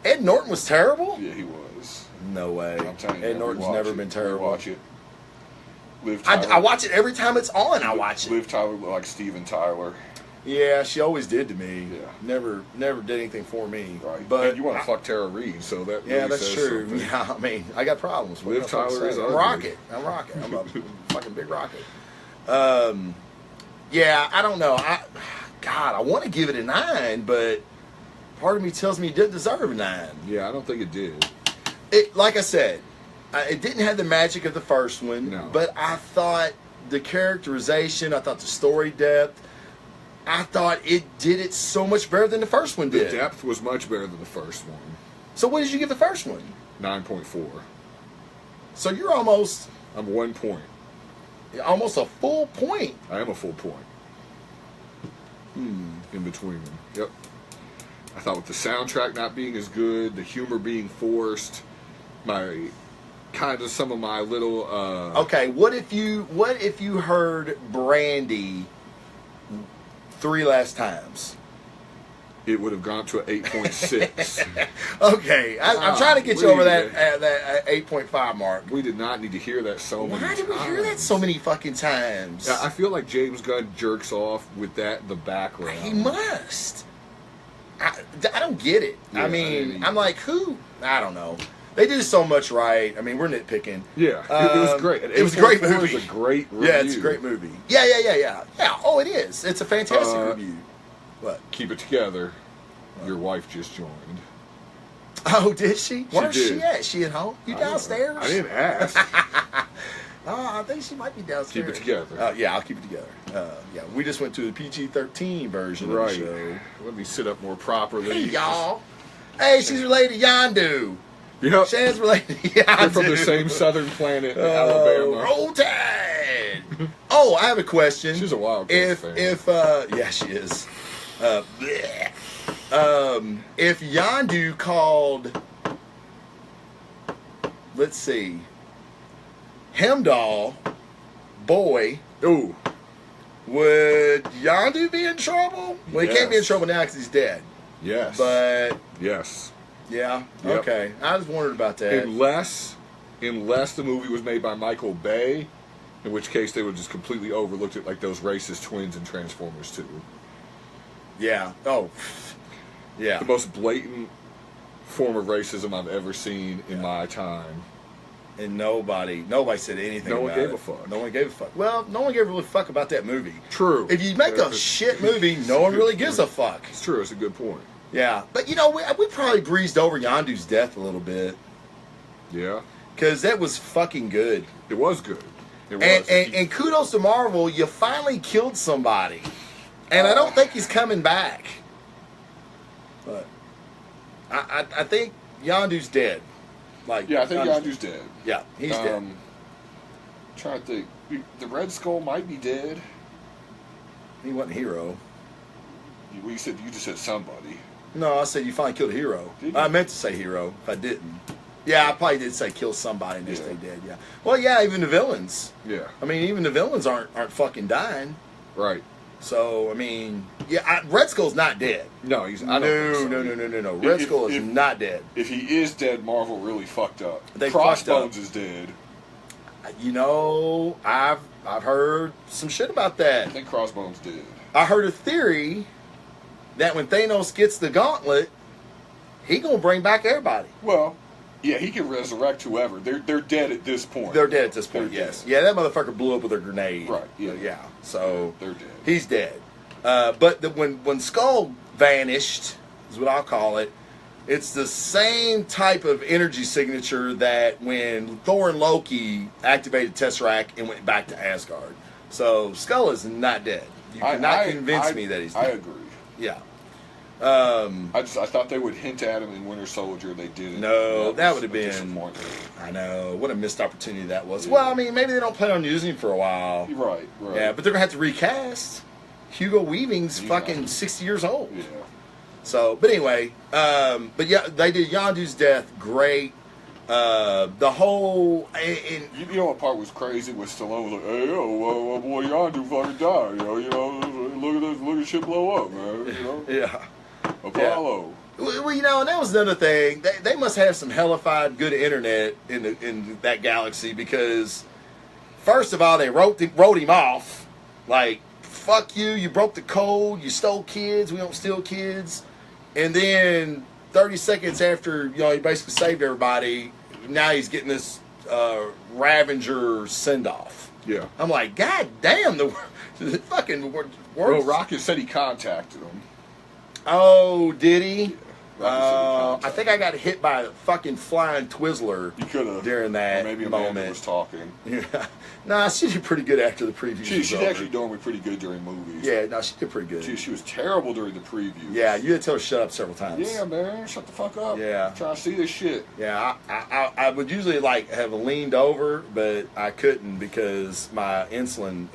Ed Norton was terrible? Yeah, he was. No way. I'm telling you, Ed Norton's never been terrible. Watch it. Liv Tyler, I watch it every time it's on. I watch it. Liv Tyler looked like Steven Tyler. Yeah, she always did to me. Yeah. Never did anything for me. Right. But and you want to fuck Tara Reid, so that yeah, really that's says true. something. Yeah, I mean, I got problems. Liv Tyler is I'm ugly. rocket. I'm a fucking big rocket. Yeah, I don't know. God, I want to give it a 9, but part of me tells me it didn't deserve a 9. Yeah, I don't think it did. It, like I said, it didn't have the magic of the first one. No. But I thought the characterization, I thought the story depth, I thought it did it so much better than the first one did. The depth was much better than the first one. So what did you give the first one? 9.4. So you're almost I'm 1 point. a full point. I am a full point. In between them. Yep. I thought with the soundtrack not being as good, the humor being forced, some of my little Okay, what if you heard Brandy 3 last times? it would have gone to an 8.6. Okay, I'm trying to get you over that 8.5 mark. We did not need to hear that so many times. Why did we hear that so many fucking times? I feel like James Gunn jerks off with that in the background. He must. I don't get it. Yeah, I mean, I'm like, who? I don't know. They do so much right. I mean, we're nitpicking. Yeah, it was great. It was a great movie. It was a great review. Yeah, it's a great movie. Yeah. Yeah, oh, it is. It's a fantastic review. What? Keep it together. Your wife just joined. Oh, did she? Where's did. she at? She at home? You downstairs? I didn't ask. I think she might be downstairs. Keep it together. Yeah, I'll keep it together. Yeah, we just went to the PG-13 version of the show. Let me sit up more properly. Hey, y'all. Hey, she's related to Yondu. Yep. Shannon's related to Yondu. They're from the same southern planet in Alabama. Roll Tide. Oh, I have a question. She's a Wildcats fan. Yeah, she is. If Yondu called, let's see, Hemdall boy, Ooh. would Yondu be in trouble? Well, he can't be in Yes. trouble now because he's dead. Yes. But yes. yeah, Yep. okay. I was wondering about that. Unless the movie was made by Michael Bay, in which case they would just completely overlooked it like those racist twins in Transformers 2. Yeah. Oh. Yeah. The most blatant form of racism I've ever seen in my time. And nobody said anything. No one about gave it. a fuck. No one gave a fuck. Well, no one gave a really fuck about that movie. True. If you make a shit movie, no one really gives a fuck. It's true. It's a good point. Yeah, but you know, we probably breezed over Yondu's death a little bit Yeah. because that was fucking good. It was good. It was. And kudos to Marvel, you finally killed somebody, and I don't think he's coming back. But I think Yondu's dead. Like yeah, I think Yondu's dead. Yeah, he's dead. Trying to think. The Red Skull might be dead. He wasn't a hero. You just said somebody. No, I said you finally killed a hero. Did you? I meant to say hero. If I didn't, yeah, I probably did say kill somebody and they Yeah. stay dead. Yeah. Well, yeah, even the villains. Yeah. I mean, even the villains aren't fucking dying. Right. So I mean, yeah, Red Skull's not dead. No, he's. I don't think so. No. Red Skull is not dead. If he is dead, Marvel really fucked up. They fucked up. Crossbones is dead. You know, I've heard some shit about I that. think Crossbones dead. I heard a theory that when Thanos gets the gauntlet, he gonna bring back everybody. Well, yeah, he can resurrect whoever. They're dead at this point. They're dead at this point. They're Yes. dead. Yeah, that motherfucker blew up with a grenade. Right, yeah. Yeah. So They're dead. he's dead. But when Skull vanished, is what I'll call it. It's the same type of energy signature that when Thor and Loki activated Tesseract and went back to Asgard. So Skull is not dead. You cannot convince me that he's dead. I agree. Yeah. I thought they would hint at him in Winter Soldier. They didn't. No, that would have been. I know. What a missed opportunity that was. Yeah. Well, I mean, maybe they don't plan on using him for a while. Right. Yeah, but they're going to have to recast. Hugo Weaving's fucking 60 years old. Yeah. So, but anyway, but yeah, they did Yondu's death great. The whole. You know what part was crazy? Was Stallone was like, "Hey, yo, boy, Yondu fucking died. You know, look at this, look at shit blow up, man. You know." Yeah. Apollo. Yeah. Well, you know, and that was another thing. They must have some hellified good internet in that galaxy because, first of all, they wrote him off. Like, fuck you, you broke the code, you stole kids, we don't steal kids. And then 30 seconds after, you know, he basically saved everybody, now he's getting this Ravager send-off. Yeah. I'm like, God damn, the fucking words. Well, Rocket said he contacted him. Oh, did he? Yeah, I think I got hit by a fucking flying Twizzler. You could have during that maybe moment. Amanda was talking. Yeah. Nah, she did pretty good after the preview. She's actually doing pretty good during movies. Yeah, no, she did pretty good. She was terrible during the preview. Yeah, you had to tell her to shut up several times. Yeah, man, shut the fuck up. Yeah. I'm trying to see this shit. Yeah, I would usually like have leaned over, but I couldn't because my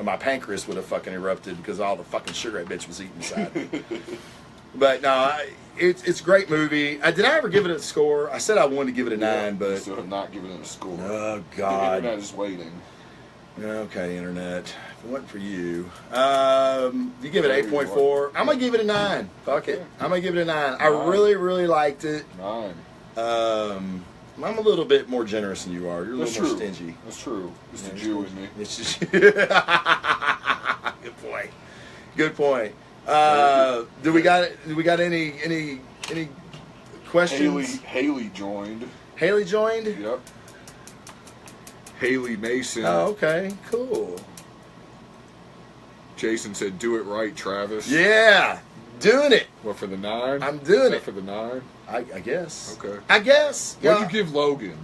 my pancreas would have fucking erupted because all the fucking sugar that bitch was eating inside. But no, it's a great movie. Did I ever give it a score? I said I wanted to give it a 9, but still have not given it a score. Oh God, the internet is waiting. Okay, internet. If it wasn't for you, you give it 8.4. I'm gonna give it a 9. Fuck it. I'm gonna give it a 9. I really liked it. 9. I'm a little bit more generous than you are. You're a little more stingy. That's true. It's the Jew in me. It's just good point. Good point. Do we got any questions? Haley joined. Haley joined? Yep. Haley Mason. Oh, okay, cool. Jason said, "Do it right, Travis." Yeah, doing it. What, for the 9? I'm doing it for the 9. I guess. Okay. I guess. What'd you give Logan?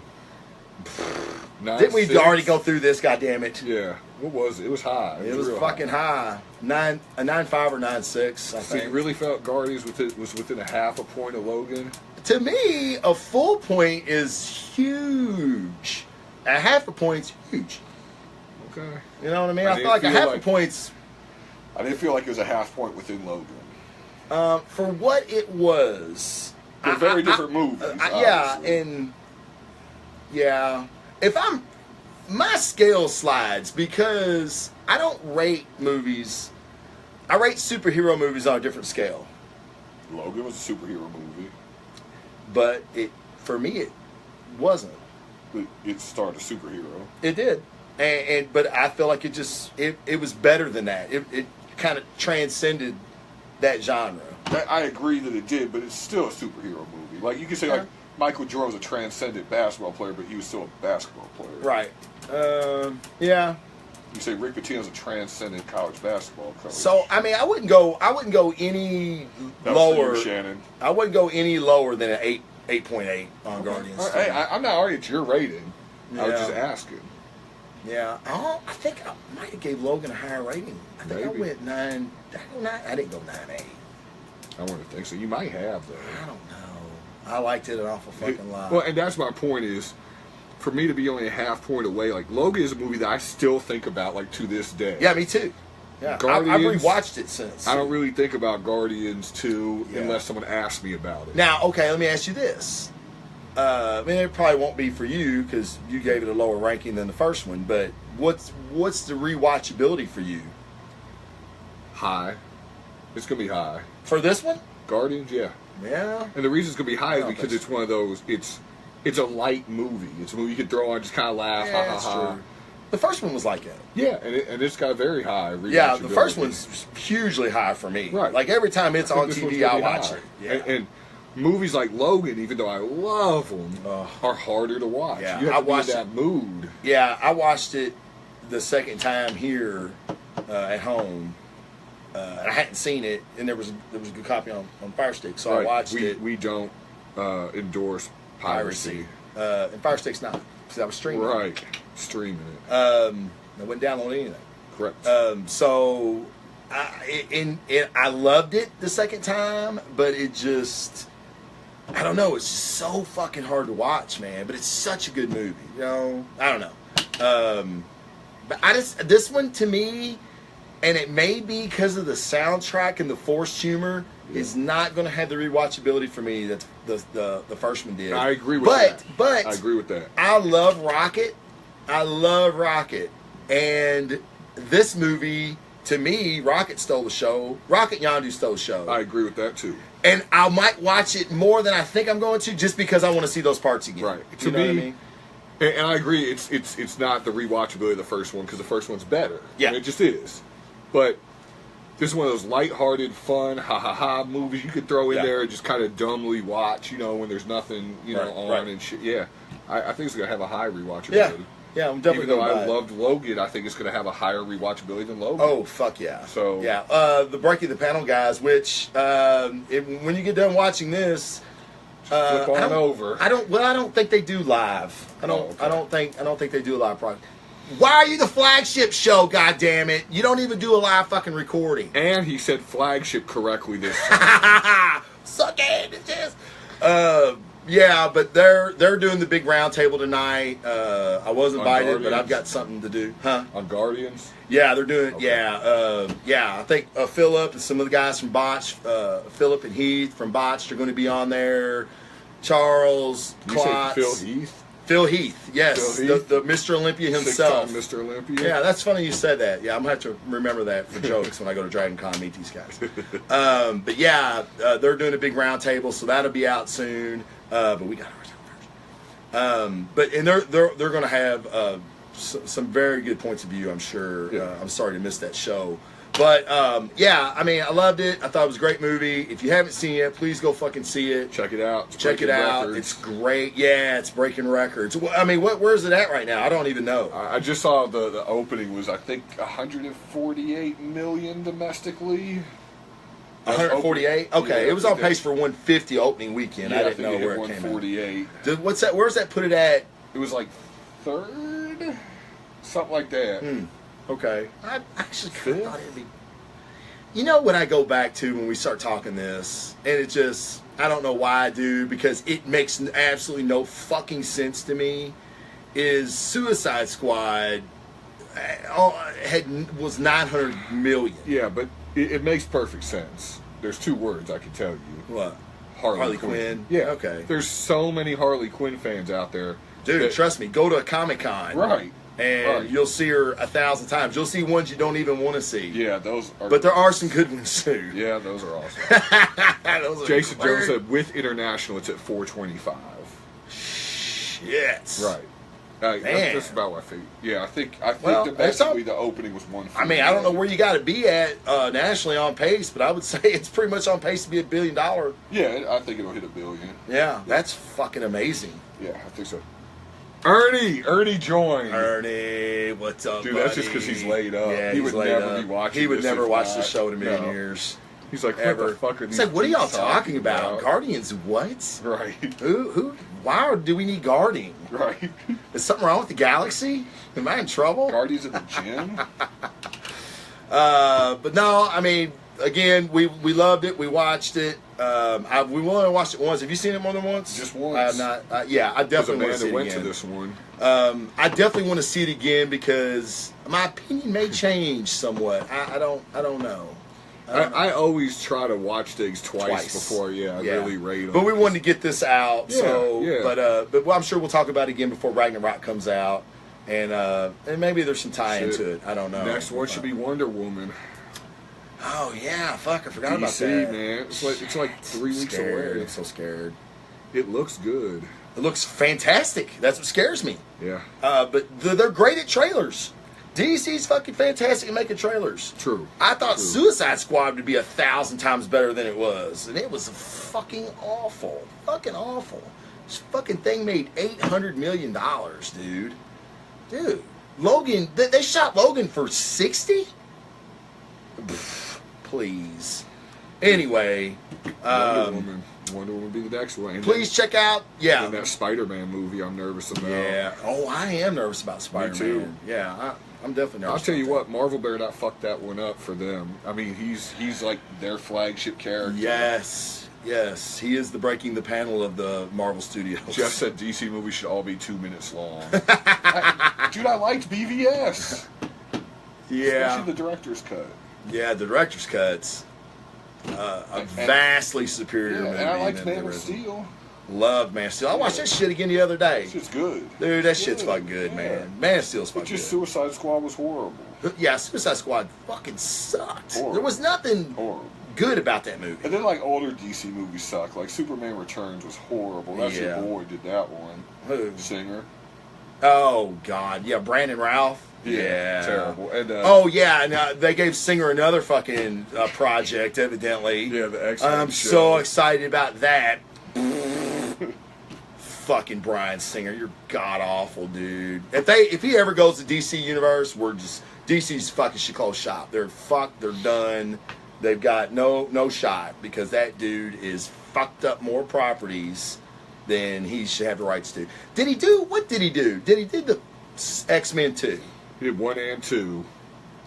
9, Didn't we 6? already go through this? God damn it. Yeah. What was it? It was high. It was fucking high. 9.5 or 9.6. I so think. You really felt Guardians was within a half a point of Logan? To me, a full point is huge. A half a point's huge. Okay. You know what I mean? I feel like a half a point's. I didn't feel like it was a half point within Logan. For what it was. They're very different movies. Yeah. If my scale slides because I don't rate movies. I rate superhero movies on a different scale. Logan was a superhero movie. But for me, it wasn't. It started a superhero. It did. But I feel like it was better than that. It kind of transcended that genre. I agree that it did, but it's still a superhero movie. Like, you can say, like, Michael Jordan was a transcendent basketball player, but he was still a basketball player. Right. Yeah. You say Rick Pitino's a transcendent college basketball coach. So, I mean, I wouldn't go any lower. Shannon. I wouldn't go any lower than an 8.8 on Guardians. Hey, I'm not arguing it's your rating. Yeah. I was just asking. Yeah. I think I might have gave Logan a higher rating. I think I went 9. I didn't go 9.8. I want to think so. You might have, though. I don't know. I liked it an awful fucking lot. Well, and that's my point is, for me to be only a half point away, like, Logan is a movie that I still think about, like, to this day. Yeah, me too. Yeah, I've rewatched it since. I don't really think about Guardians 2 unless someone asks me about it. Now, okay, let me ask you this. I mean, it probably won't be for you because you gave it a lower ranking than the first one, but what's the rewatchability for you? High. It's going to be high. For this one? Guardians, yeah. Yeah. And the reason it's going to be high is because it's one of those, it's a light movie. It's a movie you can throw on, just kind of laugh, ha ha ha. The first one was like that. Yeah, and it's got a very high rewatchability. Yeah, the first one's hugely high for me. Right. Like every time it's on TV, I watch it. Yeah. And movies like Logan, even though I love them, are harder to watch. Yeah, you have to be in that mood. Yeah, I watched it the second time here at home. And I hadn't seen it, and there was a good copy on Fire Stick, so I watched it. We don't endorse piracy. And Fire Stick's not, because I was streaming. Right, streaming it. I wouldn't download anything. Correct. So, I loved it the second time, but it just, I don't know, it's just so fucking hard to watch, man. But it's such a good movie, you know? I don't know. But this one to me, and it may be because of the soundtrack and the forced humor, is not going to have the rewatchability for me that the first one did. I agree with that. But I agree with that. I love Rocket. And this movie, to me, Rocket stole the show. Rocket Yondu stole the show. I agree with that too. And I might watch it more than I think I'm going to, just because I want to see those parts again. Right. To me, what I mean? And I agree, it's not the rewatchability of the first one, because the first one's better. Yeah. I mean, it just is. But this is one of those lighthearted, fun, ha-ha-ha movies you could throw in there and just kind of dumbly watch, you know, when there's nothing, you know, on and shit. Yeah. I think it's going to have a high rewatchability. Yeah, I'm definitely Even though going to I loved Logan, I think it's going to have a higher rewatchability than Logan. Oh, fuck yeah. So yeah. The Breaking the Panel guys, which, when you get done watching this... flip on over. I don't think they do live. I don't think they do a live product. Why are you the flagship show? God damn it! You don't even do a live fucking recording. And he said flagship correctly this time. Suck it, bitches. Yeah, but they're doing the big round table tonight. I was invited, but I've got something to do. Huh? On Guardians? Yeah, they're doing. Okay. Yeah. I think Philip and some of the guys from Botch, Philip and Heath from Botched are going to be on there. Charles, Klotz. You said Phil Heath? Phil Heath, yes, Phil Heath? The Mr. Olympia himself. Mr. Olympia. Yeah, that's funny you said that. Yeah, I'm gonna have to remember that for jokes when I go to Dragon Con and meet these guys. But yeah, they're doing a big round table, so that'll be out soon. But we got ours out first. But they're gonna have some very good points of view, I'm sure. Yeah. I'm sorry to miss that show. But, yeah, I mean, I loved it. I thought it was a great movie. If you haven't seen it, please go fucking see it. Check it out. Check it out. Records. It's great. Yeah, it's breaking records. I mean, where is it at right now? I don't even know. I just saw the opening was, I think, 148 million domestically. 148? Okay, it was on pace for 150 opening weekend. Yeah, I didn't know where it came 148. out. What's that? Where's that put it at? It was like third? Something like that. Okay. I actually thought it'd be... You know what I go back to when we start talking this, and it just... I don't know why I do, because it makes absolutely no fucking sense to me, is Suicide Squad was 900 million. Yeah, but it makes perfect sense. There's two words I can tell you. What? Harley Quinn. Yeah. Okay. There's so many Harley Quinn fans out there. Dude, trust me, go to a Comic-Con. Right. And you'll see her 1,000 times. You'll see ones you don't even want to see. Yeah, those are... But there are some good ones, too. Yeah, those are awesome. Those are Jason great. Jones said, with international, it's at 425. Shit. Right. That's about what I think. Yeah, I think Well, domestically the opening was 150. I mean, I don't know where you got to be at nationally on pace, but I would say it's pretty much on pace to be $1 billion. Yeah, I think it'll hit $1 billion. Yeah, that's fucking amazing. Yeah, I think so. Ernie joined. Ernie, what's up, dude? buddy? That's just because he's laid up. Yeah, he would never be watching. He would this never if watch not. the show in a million No. years. He's like, ever. what the fuck are It's these like, what are y'all geeks talking about? Guardians? What? Right. Who? Why do we need guarding? Right. Is something wrong with the galaxy? Am I in trouble? Guardians of the gym. But no, I mean, again, we loved it. We watched it. We only watched it once. Have you seen it more than once? Just once. I have not. Yeah, I definitely want to see it went again. to this one. I definitely want to see it again because my opinion may change somewhat. I don't know. I always try to watch things twice before, I really rate them. But we wanted to get this out, Yeah. But I'm sure we'll talk about it again before Ragnarok comes out, and maybe there's some tie into it. I don't know. Next one should be Wonder Woman. Oh yeah, fuck! I forgot about DC, that. man. It's like 3 weeks away. I'm so scared. It looks good. It looks fantastic. That's what scares me. Yeah. But they're great at trailers. DC's fucking fantastic at making trailers. True. I thought Suicide Squad would be 1,000 times better than it was, and it was fucking awful. Fucking awful. This fucking thing made $800 million, dude. Dude, Logan. They shot Logan for 60. Please. Anyway, Wonder Woman. Wonder Woman will be the next one. And please check out. Yeah. And that Spider-Man movie, I'm nervous about. Yeah. Oh, I am nervous about Spider-Man. Me too. Yeah, I'm definitely nervous. I'll tell you what, Marvel better not fuck that one up for them. I mean, he's like their flagship character. Yes, he is the breaking the panel of the Marvel Studios. Jeff said DC movies should all be 2 minutes long. Dude, I liked BVS. Yeah. Especially the director's cut. Yeah, the director's cut's a vastly superior movie. And I liked Man of Steel. Love Man of Steel. I watched that shit again the other day. It's good. Dude, that shit's fucking good, man. Man of Steel's fucking good. Just Suicide Squad was horrible. Yeah, Suicide Squad fucking sucked. Horrible. There was nothing good about that movie. And then, like, older DC movies suck. Like, Superman Returns was horrible. That's your boy did that one. Who? Singer. Oh, God. Yeah, Brandon Routh. Yeah. Terrible. And, oh, yeah. And, they gave Singer another fucking project, evidently. Yeah, the X-Men I'm show. so excited about that. Fucking Bryan Singer, you're god awful, dude. If he ever goes to DC Universe, DC's fucking should close shop. They're fucked. They're done. They've got no shot because that dude is fucked up more properties than he should have the rights to. What did he do? He did the X-Men 2. He did 1 and 2.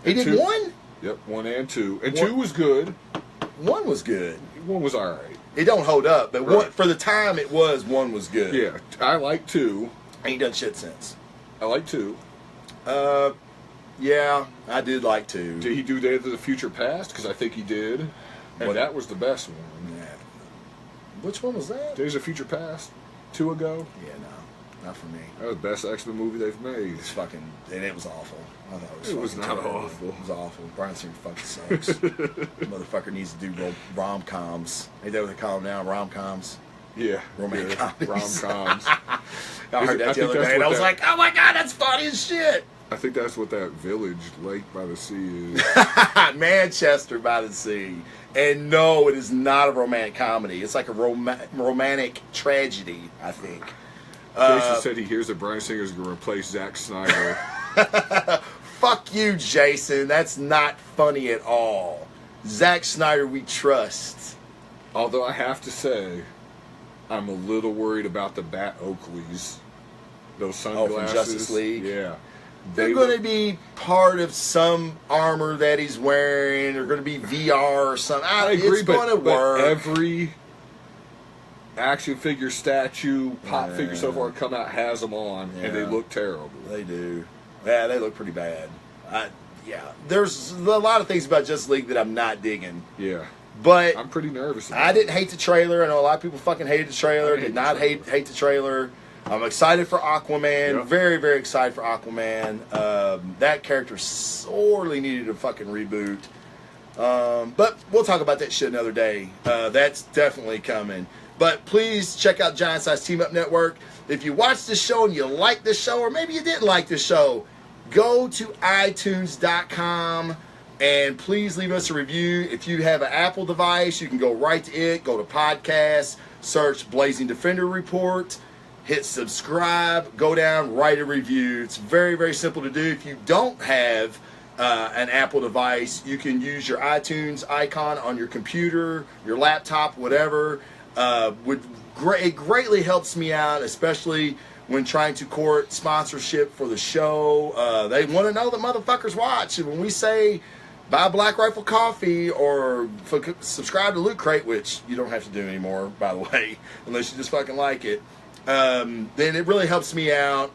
He did 1? Yep, 1 and 2. And 2 was good. 1 was good. 1 was alright. It don't hold up, but for the time it was, 1 was good. Yeah, I like 2. Ain't done shit since. I like 2. Yeah, I did like 2. Did he do Days of the Future Past? Because I think he did. And that was the best one. Yeah. Which one was that? Days of Future Past? 2 ago? Yeah, no. Not for me. That was the best X-Men movie they've made. It's fucking... And it was awful. I thought it was not terrible. awful. It was awful. Bryan Singer fucking sucks. Motherfucker needs to do rom-coms. Ain't that what they call them now? Rom-coms? Yeah. Romantic comedies. Rom-coms. I heard that the other day, and I was like, oh my God, that's funny as shit. I think that's what that village, Lake by the Sea, is. Manchester by the Sea. And no, it is not a romantic comedy. It's like a romantic tragedy, I think. Jason said he hears that Bryan Singer is going to replace Zack Snyder. Fuck you, Jason. That's not funny at all. Zack Snyder, we trust. Although I have to say, I'm a little worried about the Bat Oakleys. Those sunglasses. Oh, from Justice League? Yeah. They're going to be part of some armor that he's wearing. They're going to be VR or something. I agree, it's going to work. But every action figure, statue, pop figure so far come out has them on, and they look terrible. They do. Yeah, they look pretty bad. There's a lot of things about Justice League that I'm not digging. Yeah. But I'm pretty nervous about I didn't hate the trailer. I know a lot of people fucking hated the trailer. Did not hate the trailer. I'm excited for Aquaman. Yep. Very, very excited for Aquaman. That character sorely needed a fucking reboot. But we'll talk about that shit another day. That's definitely coming. But please check out Giant Size Team Up Network. If you watch this show and you like this show, or maybe you didn't like this show, go to iTunes.com and please leave us a review. If you have an Apple device, you can go right to it, go to podcasts, search Blazing Defender Report, hit subscribe, go down, write a review. It's very, very simple to do. If you don't have an Apple device, you can use your iTunes icon on your computer, your laptop, whatever. It greatly helps me out, especially when trying to court sponsorship for the show. They want to know that motherfuckers watch. And when we say buy Black Rifle Coffee or subscribe to Loot Crate, which you don't have to do anymore, by the way, unless you just fucking like it, then it really helps me out.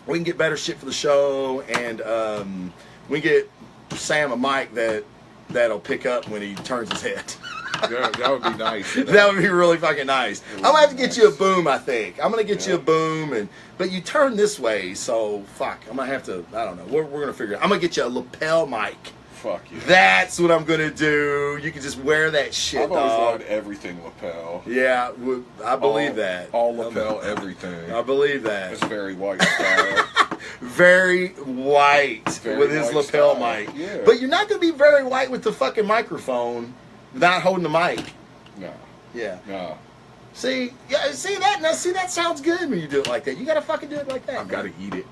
We can get better shit for the show, and we can get Sam a mic that'll pick up when he turns his head. Yeah, that would be nice. That would be really fucking nice. I'm gonna have to get you a boom, I think. I'm gonna get you a boom, but you turn this way, so fuck. I'm gonna have to. I don't know. We're gonna figure it out. I'm gonna get you a lapel mic. Fuck you. That's what I'm gonna do. You can just wear that shit. I've always wanted everything lapel. Yeah, I believe that. All lapel, everything. I believe that. It's very white style. Very white with his lapel mic. Yeah. But you're not gonna be very white with the fucking microphone. Not holding the mic. No. Yeah. No. See that? Now, see, that sounds good when you do it like that. You gotta fucking do it like that. I've got to eat it.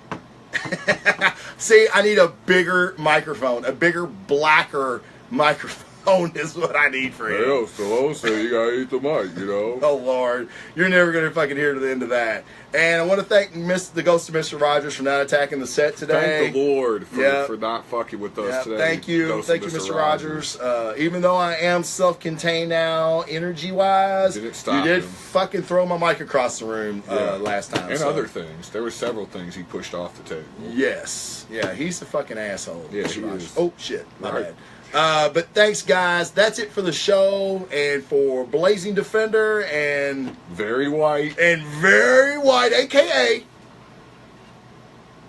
See, I need a bigger microphone, a bigger, blacker microphone. Stallone is what I need for him. Hell, Stallone said you gotta eat the mic, you know. Oh Lord, you're never gonna fucking hear to the end of that. And I want to thank the Ghost of Mr. Rogers for not attacking the set today. Thank the Lord for not fucking with us today. Thank you, Mr. Rogers. Even though I am self-contained now, energy-wise, you did fucking throw my mic across the room last time. And other things. There were several things he pushed off the table. Yes, yeah, he's a fucking asshole. Yeah, he is. Oh shit, my bad. But thanks, guys. That's it for the show, and for Blazing Defender and Very White, aka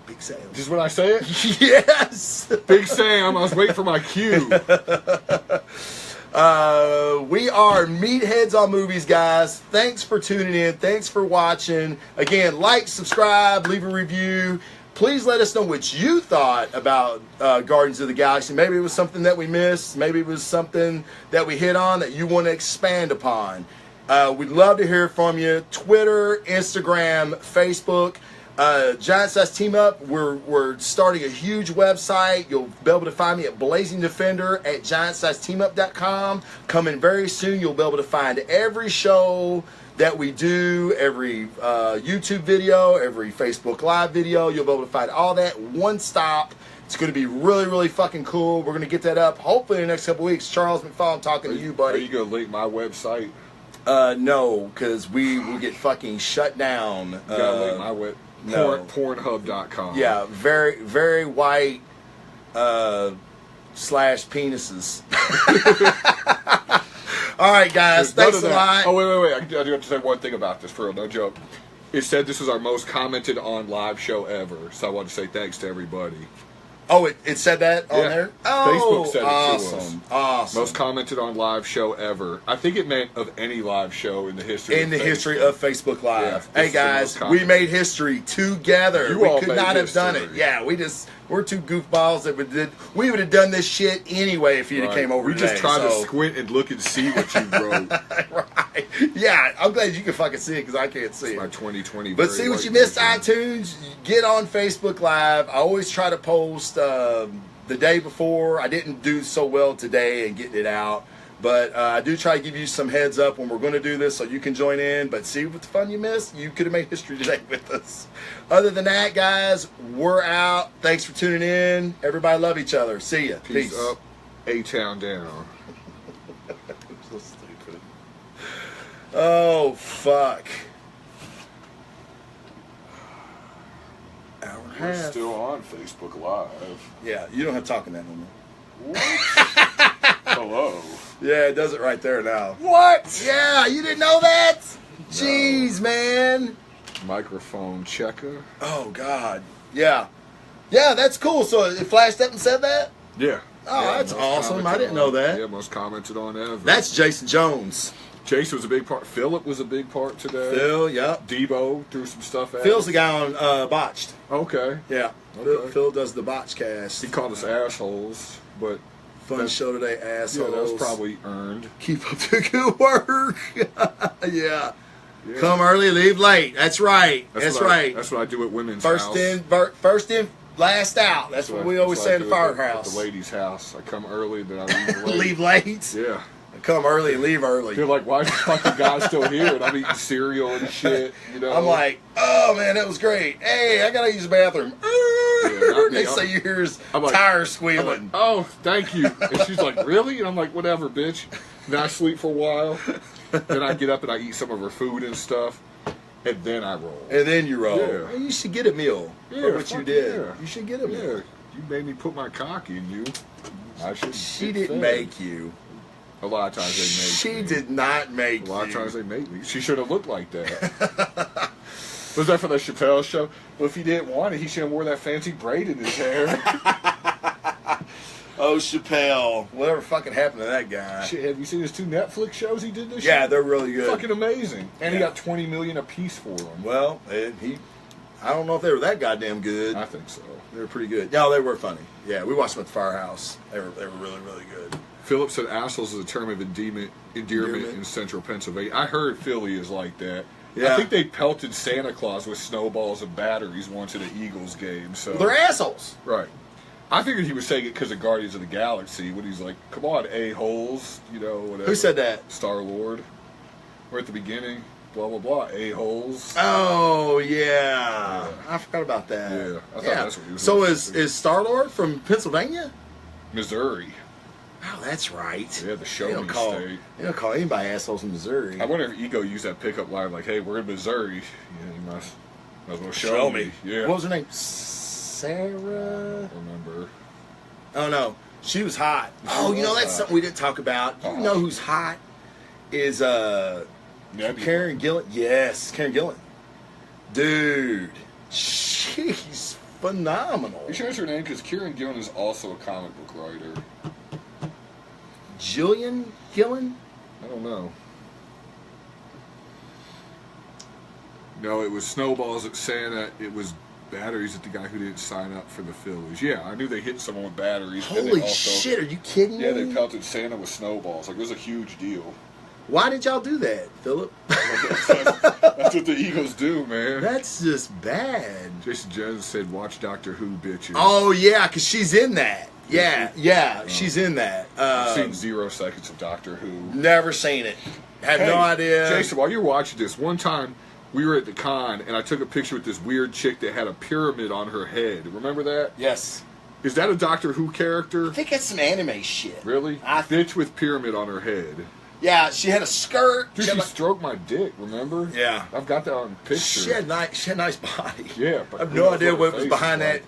Big Sam. Is what I say it? Yes, Big Sam. I was waiting for my cue. We are Meatheads on Movies, guys. Thanks for tuning in. Thanks for watching. Again, like, subscribe, leave a review. Please let us know what you thought about Guardians of the Galaxy. Maybe it was something that we missed. Maybe it was something that we hit on that you want to expand upon. We'd love to hear from you. Twitter, Instagram, Facebook. Giant Size Team Up. We're starting a huge website. You'll be able to find me at Blazing Defender at GiantSizeTeamUp.com. Coming very soon. You'll be able to find every show that we do, every YouTube video, every Facebook Live video. You'll be able to find all that one stop. It's going to be really, really fucking cool. We're going to get that up hopefully in the next couple weeks. Charles McFall, I'm talking to you, buddy. Are you going to link my website? No, because we will get fucking shut down. You got to link my website. No. Pornhub.com. Yeah, very white slash penises. All right, guys. Thanks a lot. Oh, wait. I do have to say one thing about this, for real, no joke. It said this was our most commented on live show ever, so I want to say thanks to everybody. Oh, it said that on there? Oh, Facebook said it to us. Awesome. Most commented on live show ever. I think it meant of any live show in the history of Facebook Live. Yeah, hey, guys, we made history together. We could not have done it. Yeah, we're two goofballs that we would have done this shit anyway if you'd have came over today. We just tried to squint and look and see what you wrote. Right. Yeah, I'm glad you can fucking see it because I can't see it. My 2020 But see what you missed, iTunes, get on Facebook Live. I always try to post the day before. I didn't do so well today and getting it out. But I do try to give you some heads up when we're going to do this so you can join in. But see what the fun you missed? You could have made history today with us. Other than that, guys, we're out. Thanks for tuning in. Everybody love each other. See ya. Peace up. A-Town down. So stupid. Oh, fuck. Hour and a half. We're still on Facebook Live. Yeah, you don't have to talk in that no more. What? Hello. Yeah, it does it right there now. What? Yeah, you didn't know that? No. Jeez, man. Microphone checker. Oh, God. Yeah. Yeah, that's cool. So it flashed up and said that? Yeah. Oh, yeah, that's awesome. I didn't know that. Yeah, most commented on ever. That's Jason Jones. Jason was a big part. Philip was a big part today. Phil, yep. Debo threw some stuff at Phil's the guy on Botched. Okay. Yeah. Okay. Phil does the Botch cast. He called us assholes, but... Fun show today, assholes. Yeah, that was probably earned. Keep up the good work. Yeah. Come early, leave late. That's right. That's right. That's what I do at women's house. First in, last out. That's what we always say in the firehouse. At the ladies' house. I come early, then I leave late. Leave late? Yeah. I come early and leave early. You're like, why is the fucking guy still here? And I'm eating cereal and shit. You know? I'm like, oh man, that was great. Hey, I gotta use the bathroom. Next thing you hear is tires squealing. Like, oh, thank you. And she's like, really? And I'm like, whatever, bitch. Then I sleep for a while. Then I get up and I eat some of her food and stuff. And then I roll. And then you roll. Yeah. Well, you should get a meal for what you did. Yeah. You should get a meal. Yeah. You made me put my cock in you. I should. She didn't make you. A lot of times they make me. She did not make you. A lot of times they make me. She should have looked like that. Was that for the Chappelle show? Well, if he didn't want it, he should have wore that fancy braid in his hair. Oh, Chappelle. Whatever fucking happened to that guy? Shit, have you seen his 2 Netflix shows he did this year? Yeah, they're really good. Fucking amazing. And he got $20 million a piece for them. Well, I don't know if they were that goddamn good. I think so. They were pretty good. No, they were funny. Yeah, we watched them at the firehouse. They were really, really good. Philip said assholes is a term of endearment in central Pennsylvania. I heard Philly is like that. Yeah. I think they pelted Santa Claus with snowballs and batteries once at an Eagles game. So they're assholes. Right. I figured he was saying it because of Guardians of the Galaxy when he's like, "Come on, a-holes," whatever. Who said that? Star-Lord. We're at the beginning. Blah blah blah. A-holes. Oh yeah. I forgot about that. Yeah, I thought that's what he was. So is Star-Lord from Pennsylvania? Missouri. Oh, that's right. Yeah, the show me state. They don't call anybody assholes in Missouri. I wonder if Ego used that pickup line like, "Hey, we're in Missouri. You must as well show me." Yeah. What was her name? Sarah? I don't remember. Oh no, she was hot. That's something we didn't talk about. You know who's hot? Is Karen Gillan. Yes, Karen Gillan. Dude, she's phenomenal. You sure it's her name? Because Karen Gillan is also a comic book writer. Jillian Gillan? I don't know. No, it was snowballs at Santa. It was batteries at the guy who didn't sign up for the Phillies. Yeah, I knew they hit someone with batteries. Holy shit, are you kidding me? Yeah, they pelted Santa with snowballs. Like, it was a huge deal. Why did y'all do that, Philip? That's what the Eagles do, man. That's just bad. Jason Jones said, "Watch Doctor Who, bitches." Oh, yeah, because she's in that. Yeah, she's in that. I've seen 0 seconds of Doctor Who. Never seen it. Have no idea. Jason, while you're watching this, one time we were at the con, and I took a picture with this weird chick that had a pyramid on her head. Remember that? Yes. Is that a Doctor Who character? I think that's some anime shit. Really? Bitch with pyramid on her head. Yeah, she had a skirt. Dude, she stroked my dick, remember? Yeah. I've got that on picture. She had a nice body. Yeah. But I have no idea what was behind that.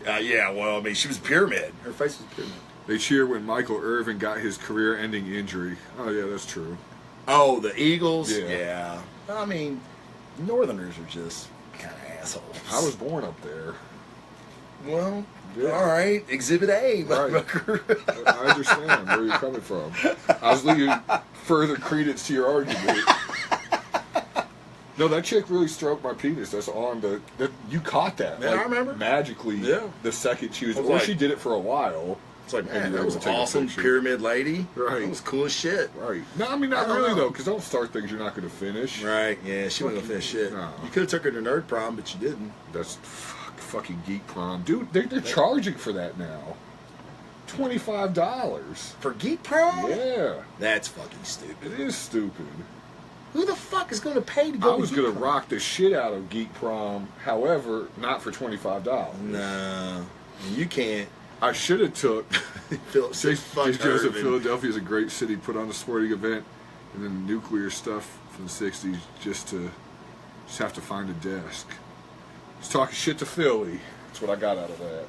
She was pyramid. Her face was pyramid. They cheer when Michael Irvin got his career-ending injury. Oh, yeah, that's true. Oh, the Eagles? Yeah. I mean, Northerners are just kind of assholes. I was born up there. Well, all right. Exhibit A, motherfucker. I understand where you're coming from. I was leaving further credence to your argument. No, that chick really stroked my penis. That's on the... you caught that. Yeah, I remember. Magically, the second she was... Or she did it for a while. It's like, man, that was awesome. Pyramid lady. Right. That was cool as shit. Right. No, I mean, not really, though, because don't start things you're not going to finish. Right. Yeah, she wasn't going to finish shit. No. You could have took her to Nerd Prom, but you didn't. That's fucking Geek Prom. Dude, they're charging for that now. $25. For Geek Prom? Yeah. That's fucking stupid. It is stupid. Who the fuck is going to pay to go I was going to rock the shit out of Geek Prom, however, not for $25. No. You can't. I should have took. Joseph, Philadelphia is a great city. Put on a sporting event, and then nuclear stuff from the '60s. Just have to find a desk. Just talking shit to Philly. That's what I got out of that.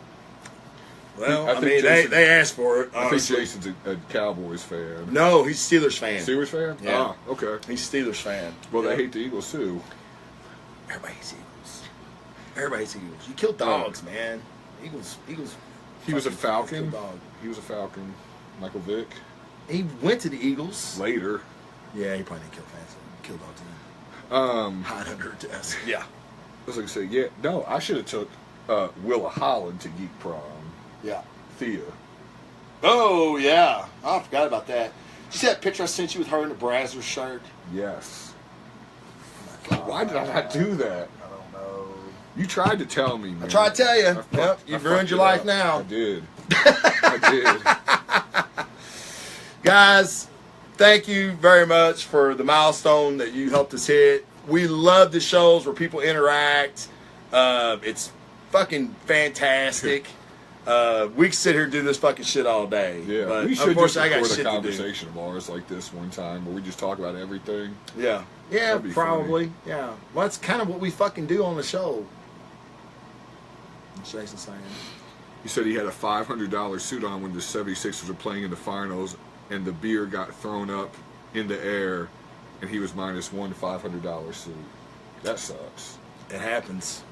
Well, I mean, they asked for it. Honestly. I think Jason's a Cowboys fan. No, he's Steelers fan. Steelers fan? Yeah. Ah, okay. He's Steelers fan. Well, they hate the Eagles too. Everybody hates Eagles. Everybody hates Eagles. You kill dogs, man. Eagles. He was a Falcon. He was a Falcon. Michael Vick. He went to the Eagles later. Yeah, he probably didn't kill fans. Kill dogs. Hide under a desk. Yeah. I was going to say, yeah. No, I should have took Willa Holland to Geek Prom. Yeah. Thea. Oh yeah, I forgot about that. You see that picture I sent you with her in the Brazzers shirt? Yes. Oh, why did I not do that? I don't know. You tried to tell me, man. I tried to tell you. Yep, you've ruined your life now. I did. I did. Guys, thank you very much for the milestone that you helped us hit. We love the shows where people interact. It's fucking fantastic. We could sit here and do this fucking shit all day. Yeah, but we should just record a conversation of ours like this one time where we just talk about everything. Yeah, probably. Funny. Yeah, well, that's kind of what we fucking do on the show. What's Jason saying? He said he had a $500 suit on when the 76ers were playing in the finals, and the beer got thrown up in the air, and he was minus one $500 suit. That sucks. It happens.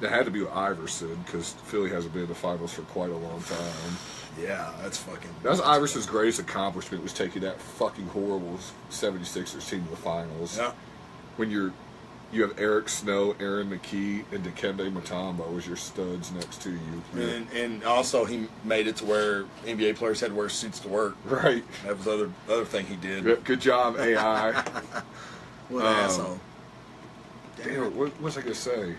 That had to be with Iverson, because Philly hasn't been in the finals for quite a long time. Yeah, that's fucking... That was Iverson's greatest accomplishment, was taking that fucking horrible 76ers team to the finals. Yeah. When you have Eric Snow, Aaron McKee, and Dikembe Mutombo as your studs next to you. And also he made it to where NBA players had to wear suits to work. Right. That was the other thing he did. Good job, AI. What an asshole. Damn, what was I going to say?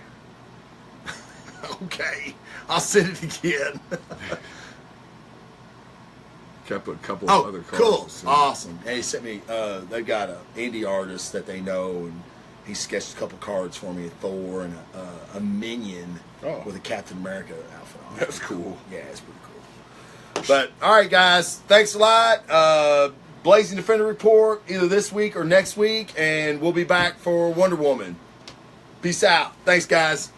Okay, I'll send it again. kept a couple of other cards. Cool. Awesome. And he sent me, they've got an indie artist that they know, and he sketched a couple cards for me, a Thor and a Minion with a Captain America outfit on. That's cool. Yeah, it's pretty cool. But, all right, guys. Thanks a lot. Blazing Defender Report either this week or next week, and we'll be back for Wonder Woman. Peace out. Thanks, guys.